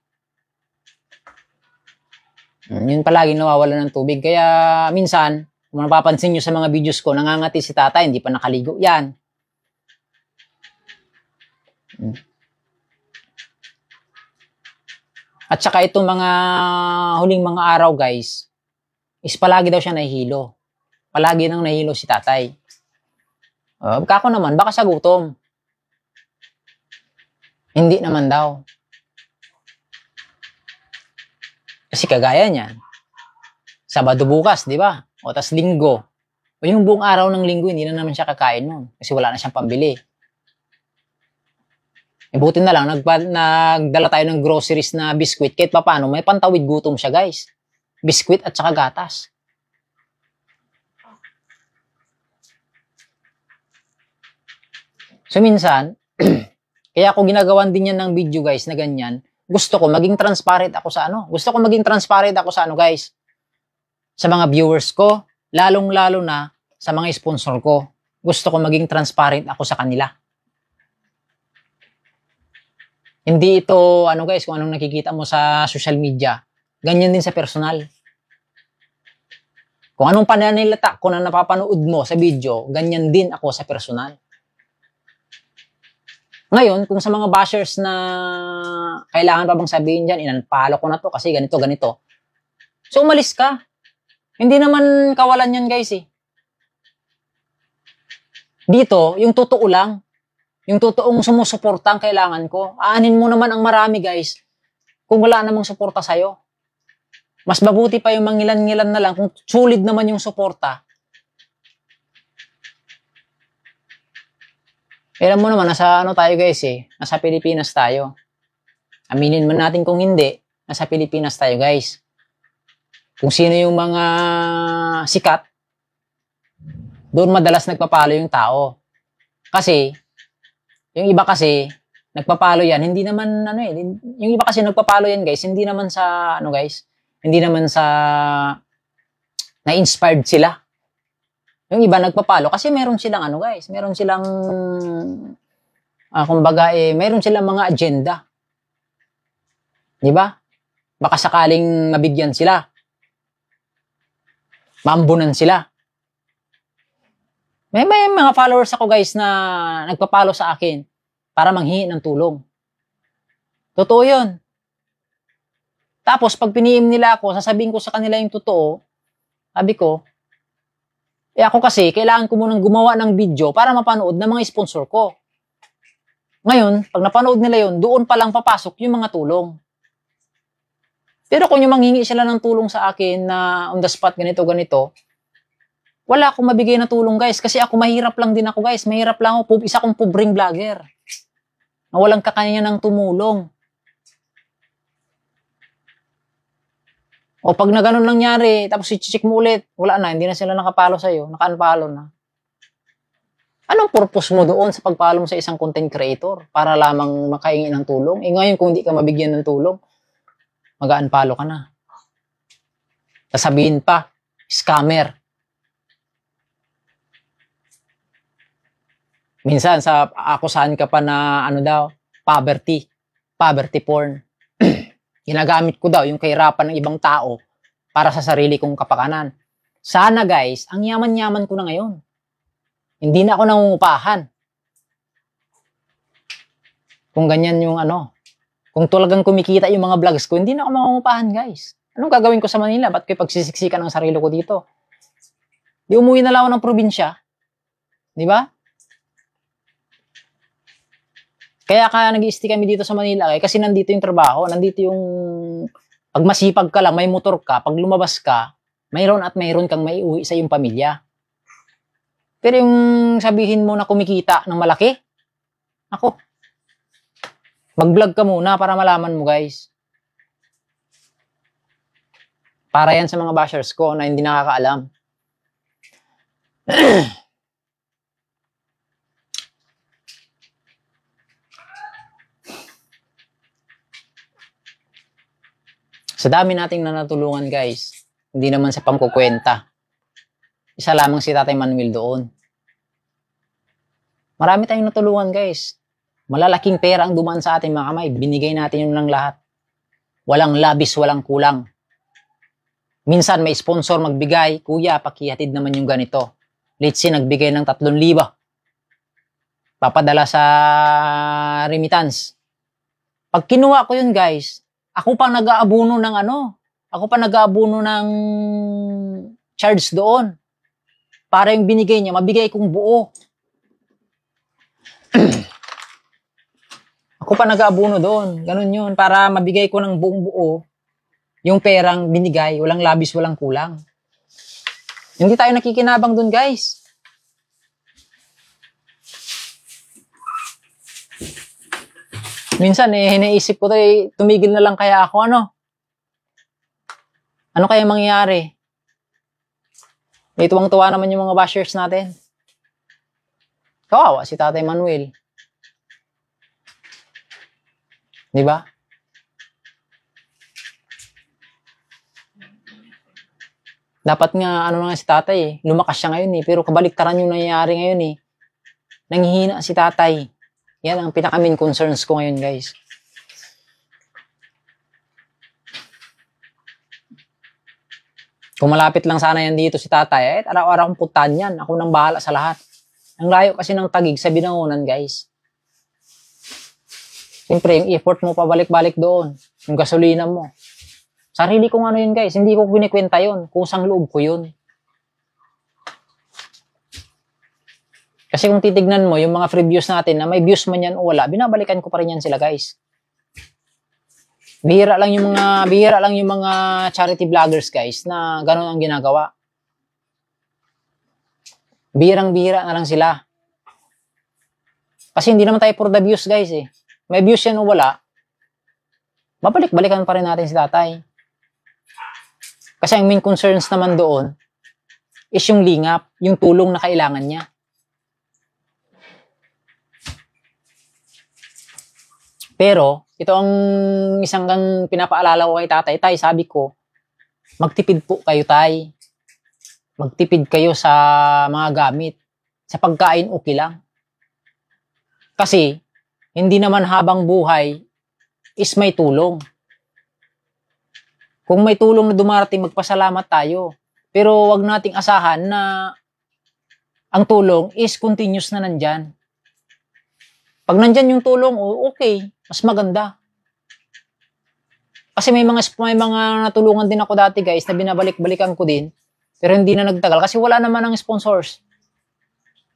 Yun palagi nawawalan ng tubig. Kaya minsan, kung napapansin nyo sa mga videos ko, nangangati si tatay, hindi pa nakaligo. Yan. At saka itong mga huling mga araw, guys, is palagi daw siya nahihilo. Palagi nang nahihilo si tatay. Kako naman, baka sa gutom. Hindi naman daw. Kasi kagaya niyan. Sabado bukas, di ba? O tas linggo. O yung buong araw ng linggo, hindi na naman siya kakain nun. Kasi wala na siyang pambili. Buti na lang, nagdala tayo ng groceries na biskwit. Kahit pa paano, may pantawid gutom siya, guys. Biskwit at saka gatas. So minsan, kaya ako ginagawan din yan ng video guys na ganyan. Gusto ko maging transparent ako sa ano. Gusto ko maging transparent ako sa ano guys. Sa mga viewers ko, lalong-lalo na sa mga sponsor ko. Gusto ko maging transparent ako sa kanila. Hindi ito, ano guys, kung anong nakikita mo sa social media. Ganyan din sa personal. Kung anong pananilata ko na napapanood mo sa video, ganyan din ako sa personal. Ngayon, kung sa mga bashers na kailangan pa bang sabihin dyan, inunfollow ko na to kasi ganito, ganito. So, umalis ka. Hindi naman kawalan yan, guys, eh. Dito, yung totoo lang. Yung totoong sumusuporta ang kailangan ko. Aanin mo naman ang marami, guys, kung wala namang suporta sa'yo. Mas mabuti pa yung mangilan-ngilan na lang kung sulit naman yung suporta. Alam mo naman, nasa ano tayo guys eh. Nasa Pilipinas tayo. Aminin man natin kung hindi, nasa Pilipinas tayo guys. Kung sino yung mga sikat, doon madalas nagpapalo yung tao. Kasi, yung iba kasi, nagpapalo yan, hindi naman ano eh. Yung iba kasi nagpapalo yan guys, hindi naman sa ano guys, hindi naman sa na-inspired sila. Yung iba nagpapalo kasi meron silang ano guys, meron silang kumbaga meron silang mga agenda. 'Di ba? Baka sakaling mabigyan sila. Maambunan sila. May mga followers ako guys na nagpapalo sa akin para manghingi ng tulong. Totoo 'yun. Tapos pag piniim nila ako, sasabihin ko sa kanila yung totoo. Sabi ko, ako kasi, kailangan ko munang gumawa ng video para mapanood ng mga sponsor ko. Ngayon, pag napanood nila yun, doon pa lang papasok yung mga tulong. Pero kung yung manghingi sila ng tulong sa akin na on the spot, ganito, ganito, wala akong mabigay na tulong guys. Kasi ako, mahirap lang din ako guys. Mahirap lang ako. Isa akong pobreng vlogger. Na walang kakanya ng tumulong. O pag na ganun nangyari, tapos i-check mo ulit, wala na, hindi na sila nakapalo sa'yo, naka-unfollow na. Anong purpose mo doon sa pagpalo mo sa isang content creator? Para lamang makahingi ng tulong? Ngayon kung hindi ka mabigyan ng tulong, mag-unfollow ka na. Sasabihin pa, scammer. Minsan, akusahan ka pa na, ano daw, poverty porn. Ginagamit ko daw yung kahirapan ng ibang tao para sa sarili kong kapakanan. Sana guys, ang yaman-yaman ko na ngayon. Hindi na ako nangungupahan. Kung ganyan yung ano, kung talagang kumikita yung mga vlogs ko, hindi na ako mangungupahan guys. Anong gagawin ko sa Manila? Ba't kayo pagsisiksikan ng sarili ko dito? Di umuwi na lang ako ng probinsya. Di ba? Kaya nag-i-stay kami dito sa Manila kasi nandito yung trabaho, nandito yung pag masipag ka lang, may motor ka, pag lumabas ka, mayroon at mayroon kang maiuwi sa iyong pamilya. Pero yung sabihin mo na kumikita ng malaki, ako, mag-vlog ka muna para malaman mo guys. Para yan sa mga bashers ko na hindi nakakaalam. Sa dami nating natulungan guys, hindi naman sa pangkukwenta. Isa lamang si Tatay Manuel doon. Marami tayong natulungan guys. Malalaking pera ang dumaan sa ating mga kamay. Binigay natin yun lang lahat. Walang labis, walang kulang. Minsan may sponsor magbigay, kuya, pakihatid naman yung ganito. Let's say, nagbigay ng 3,000. Papadala sa remittance. Pag kinuha ko yun guys, ako pa nag-aabuno ng ano, ako pa nag-aabuno ng charge doon. Para yung binigay niya, mabigay kong buo. Ako pa nag-aabuno doon. Ganun yun. Para mabigay ko ng buong buo, yung perang binigay, walang labis, walang kulang. Hindi tayo nakikinabang doon guys. Minsan naisip ko tumigil na lang kaya ako, ano? Ano kaya mangyayari? Tuwang-tuwa naman yung mga bashers natin. Kawawa si Tatay Manuel. Di ba? Dapat nga, ano nga si tatay eh, lumakas siya ngayon eh, pero kabaliktaran yung nangyayari ngayon eh. Nanghihina si tatay. Yan ang pinaka-main concerns ko ngayon, guys. Kung malapit lang sana yan dito si tatay, araw-araw kong puntahan yan. Ako nang bahala sa lahat. Ang layo kasi ng Taguig sa Binangonan, guys. Siyempre, yung effort mo pabalik-balik doon. Yung gasolina mo. Sarili kong ano yun, guys. Hindi ko kinikwenta yun. Kusang loob ko yun. Kasi kung titignan mo, yung mga free views natin, na may views man yan o wala, binabalikan ko pa rin yan sila, guys. Bihira lang yung mga charity vloggers, guys, na gano'n ang ginagawa. Bihirang-bihira na lang sila. Kasi hindi naman tayo for the views, guys, eh. May views yan o wala, babalik-balikan pa rin natin si tatay. Kasi ang main concerns naman doon is yung lingap, yung tulong na kailangan niya. Pero, ito ang isang pinapaalala ko kay tatay. Tay, sabi ko, magtipid po kayo, tay. Magtipid kayo sa mga gamit. Sa pagkain, okay lang. Kasi, hindi naman habang buhay is may tulong. Kung may tulong na dumarating, magpasalamat tayo. Pero wag nating asahan na ang tulong is continuous na nandyan. Pag nandyan yung tulong, okay, mas maganda. Kasi may mga natulungan din ako dati, guys, na binabalik-balikan ko din, pero hindi na nagtagal kasi wala naman ang sponsors.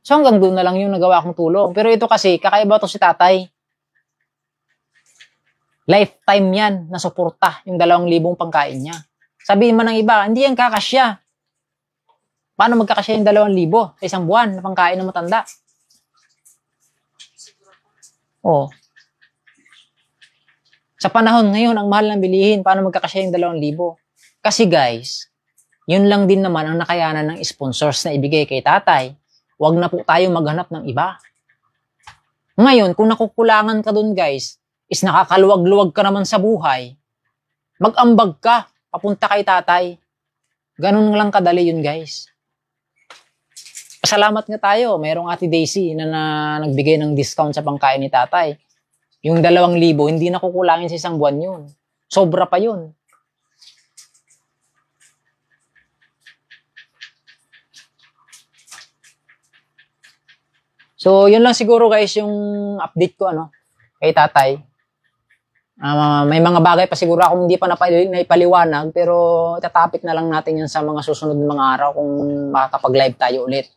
So hanggang doon na lang yung nagawa kong tulong. Pero ito kasi, kakaiba to si tatay. Lifetime yan na suporta yung 2,000 pangkain niya. Sabihin man ng iba, hindi yan kakasya. Paano magkakasya yung 2,000 sa isang buwan na pangkain ng matanda? Oh. Sa panahon ngayon, ang mahal ng bilihin, paano magkakasya yung 2,000? Kasi guys, yun lang din naman ang nakayanan ng sponsors na ibigay kay tatay. Huwag na po tayo maghanap ng iba. Ngayon, kung nakukulangan ka dun, guys, is nakakaluwag-luwag ka naman sa buhay, mag-ambag ka, papunta kay tatay. Ganun lang kadali yun, guys. Pasalamat nga tayo, mayroong Ate Daisy na nagbigay ng discount sa pangkain ni tatay. Yung 2,000, hindi nakukulangin sa isang buwan yun. Sobra pa yun. So, yun lang siguro guys yung update ko kay tatay. May mga bagay pa siguro akong hindi pa naipaliwanag, pero tatapik na lang natin yan sa mga susunod na mga araw kung makakapag-live tayo ulit.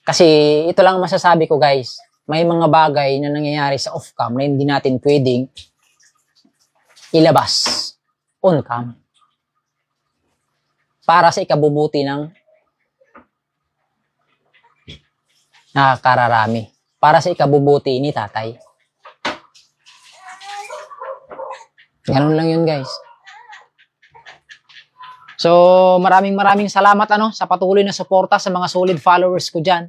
Kasi ito lang masasabi ko guys, may mga bagay na nangyayari sa off-cam na hindi natin pwedeng ilabas on-cam para sa ikabubuti ng nakakararami, para sa ikabubuti ni tatay. Ganun lang yun guys. So maraming salamat sa patuloy na suporta sa mga solid followers ko dyan.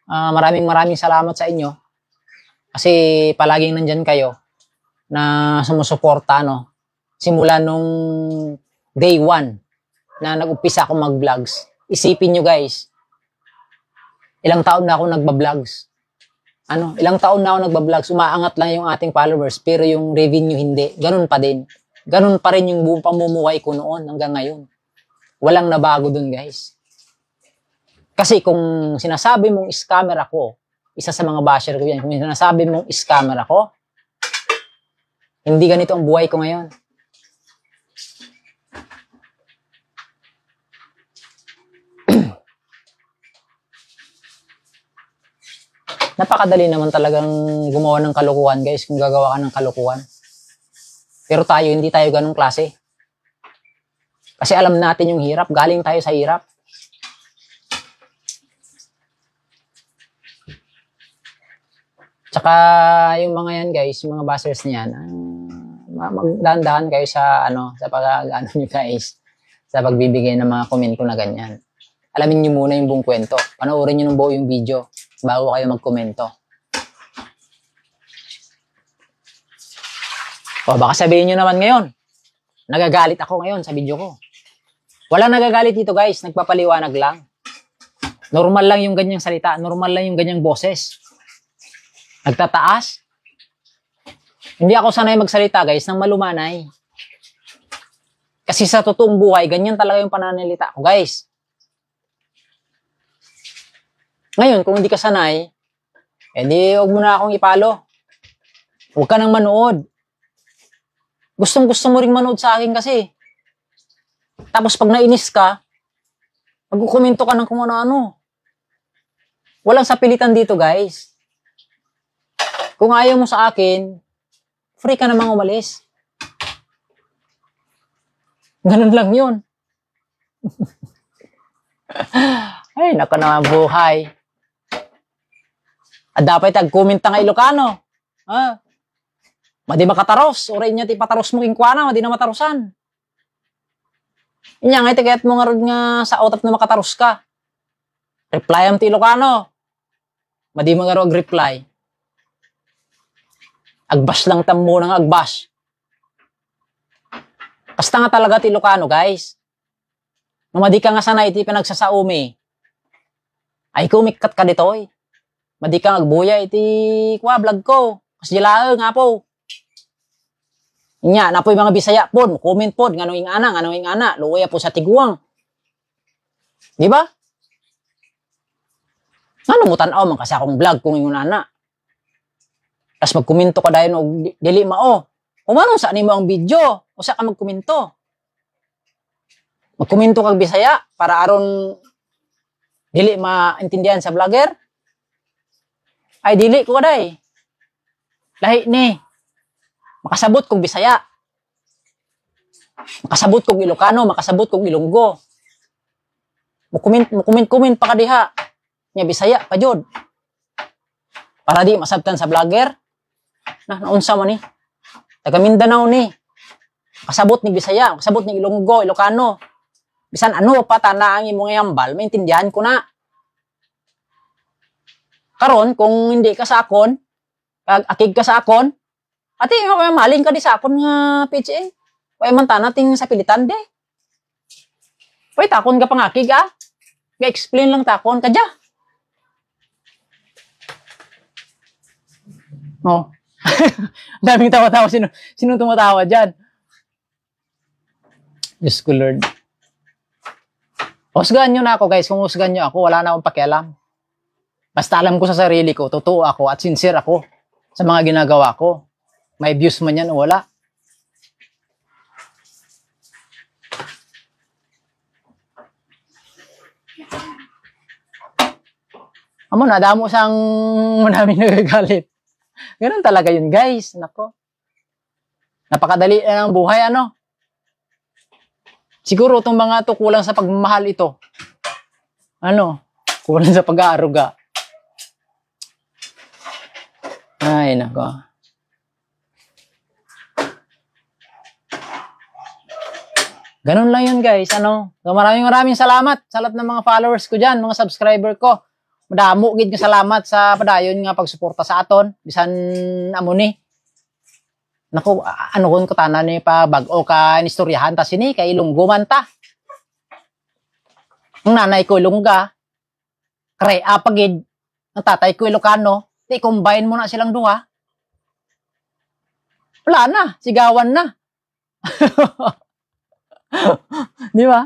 Maraming salamat sa inyo. Kasi palaging nandyan kayo na sumusuporta simula nung day 1 na nag-umpisa ako mag-vlogs. Isipin nyo guys, ilang taon na ako nagba-vlogs. Ilang taon na ako nagba-vlogs, umaangat lang yung ating followers, pero yung revenue hindi. Ganun pa din. Ganun pa rin yung buong pamumuhay ko noon hanggang ngayon. Walang nabago dun, guys. Kasi kung sinasabi mong scammer ako, isa sa mga basher ko yan, kung sinasabi mong scammer ako, hindi ganito ang buhay ko ngayon. Napakadali naman talagang gumawa ng kalokohan, guys, kung gagawa ka ng kalokohan. Pero tayo, hindi tayo ganong klase. Kasi alam natin yung hirap, galing tayo sa hirap. Tsaka yung mga yan, guys, yung mga bashers niyan, magdahan-dahan kayo sa sa pag-ano nyo, guys, sa pagbibigay ng mga comment ko na ganyan. alamin nyo muna yung buong kwento. Panoorin nyo ng buo yung video bago kayo magkomento. O, baka sabihin nyo naman ngayon, nagagalit ako ngayon sa video ko. Walang nagagalit dito guys, nagpapaliwanag lang. Normal lang yung ganyang salita, normal lang yung ganyang boses. Nagtataas. Hindi ako sanay magsalita guys ng malumanay. Kasi sa totoong buhay, ganyan talaga yung pananalita ko guys. Ngayon, kung hindi ka sanay, edi huwag mo na akong ipalo. Huwag ka nang manood. Gustong-gusto mo ring manood sa akin kasi. Tapos pag nainis ka, magkukomento ka ng kung ano-ano. Walang sapilitan dito guys. Kung ayaw mo sa akin, free ka namang umalis. Ganun lang yun. Ay, nako naman buhay. At dapat tag-comment nga Ilocano. Ah. Madi makataros. Oray niya ti pataros mo kinkwana. Madi na matarosan. Inya nga iti mo nga rin nga sa outap na makataros ka. Reply am ti Ilocano. Madi mga ro reply. Agbas lang tam mo ng agbas. Basta nga talaga ti Ilocano guys. Madi ka nga sana iti pinagsasaumi. Ay kumikat ka dito eh. Madi ka agbuya iti kwa vlog ko. Kasi jilaeng nga po. Inya, na po yung mga Bisaya po, comment po, ngano yung ana, luwaya po sa tiguang. Di ba? Ngano mo tanaw man kasi akong vlog kung yung ana. Tapos magkomento ka dahil o dili mao. Umano saan mo ang video? O sa ka magkomento? Magkomento kag Bisaya para aron dili maintindihan sa vlogger? Ay, dili ko kaday. Lahi ni. Makasabot kong Bisaya. Makasabot kong Ilocano, makasabot kong Ilonggo. Mukumin pa ka diha. Nya Bisaya pa jud. Para di masabtan sa vlogger. Naunsa man ni. Taga Mindanao ni. Makasabot ni Bisaya, makasabot ni Ilonggo, Ilocano. Bisan ano pa tana ang imong yambal, maintindihan ko na. Karon kung hindi ka sa akon, akig ka sa akon, ati maling ka di sa akon nga PHA. Way man ta nating sa pilitan de. Way takon ka pangakig ah. Ga-explain lang takon ka ja. Oh. Daming tawa-tawa sino tumatawa diyan. Diyos ko Lord. Husgahan nyo na ako guys. Kung husgahan nyo ako, wala na akong pakialam. Basta alam ko sa sarili ko, totoo ako at sincere ako sa mga ginagawa ko. May views man yan o wala. Amo na, damo sang maraming nagagalit. Ganun talaga yun guys. Nako. Napakadali na ng buhay ano. Siguro itong mga to kulang sa pagmamahal ito. Ano? Kulang sa pag-aaruga. Ay, nako. Ganun lang yun guys. Ano? So, maraming salamat sa lahat ng mga followers ko dyan, mga subscriber ko. Madamo gid nga salamat sa padayon nga pagsuporta sa aton. Bisan amo ni. Naku, ano kung katanan ni pa bag-o ka nistoryahan ta sini kay Ilonggo man ta. Ang nanay ko Ilongga, kray apagid, ang tatay ko Ilocano, di combine mo na silang duha. Wala na, sigawan na. Di ba?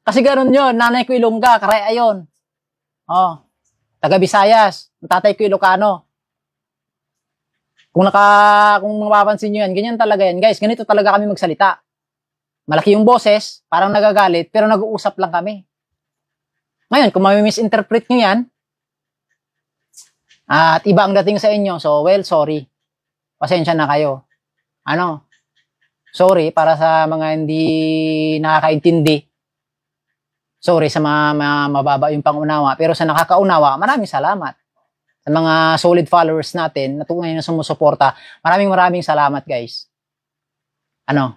Kasi ganoon yun, nanay ko Ilongga, kray ayon. Oh, taga Visayas, ang tatay ko Ilocano. Kung mapapansin nyo yan, ganyan talaga yan. Guys, ganito talaga kami magsalita. Malaki yung boses, parang nagagalit, pero nag-uusap lang kami. Ngayon, kung mami-misinterpret nyo yan, at iba ang dating sa inyo, so, well, sorry. Pasensya na kayo. Ano? Sorry para sa mga hindi nakakaintindi. Sorry sa mababa yung pangunawa. Pero sa nakakaunawa, maraming salamat. Sa mga solid followers natin na tunay na sumusuporta, maraming salamat guys. Ano?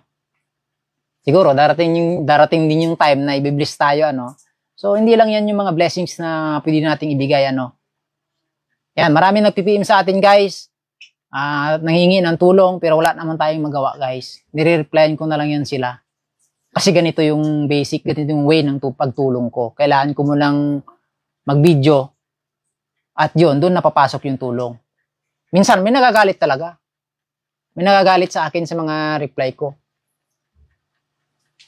siguro darating din yung time na i-bless tayo, ano. So, hindi lang yan yung mga blessings na pwede nating ibigay, ano. Yan, maraming nagpi-PM sa atin, guys. Nanghingi ng tulong, pero wala naman tayong magawa, guys. Nire-replyan ko na lang yan sila. Kasi ganito yung basic, ganito yung way ng pagtulong ko. Kailangan ko munang mag-video at yun, doon napapasok yung tulong. Minsan, may nagagalit talaga. May nagagalit sa akin sa mga reply ko.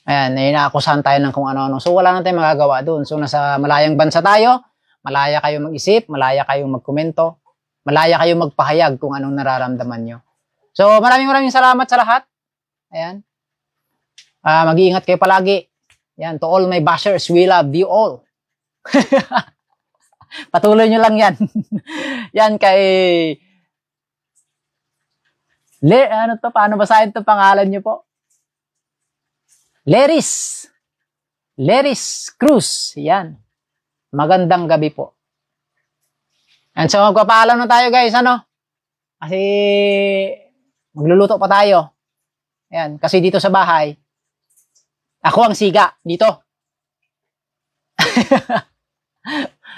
Ayan, inaakusahan tayo ng kung ano-ano. So, wala na tayong magagawa doon. So, nasa malayang bansa tayo, malaya kayong mag-isip, malaya kayong magkomento, malaya kayong magpahayag kung anong nararamdaman nyo. So, maraming salamat sa lahat. Ayan. Mag-iingat kayo palagi. Ayan, to all my bashers, we love you all. Patuloy nyo lang yan. Yan kay... ano to? Paano basahin to pangalan nyo po? Leris Cruz. Yan. Magandang gabi po. And so, magpapaalam na tayo, guys, ano? Kasi, magluluto pa tayo. Ayan, kasi dito sa bahay, ako ang siga dito.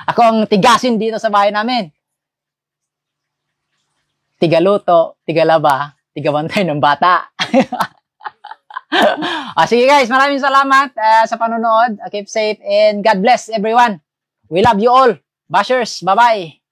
Ako ang tigasin dito sa bahay namin. Tigaluto, tigalaba, tigabantay ng bata. Sige guys, maraming salamat sa panonood. Keep safe and God bless everyone. We love you all. Bashers, bye-bye.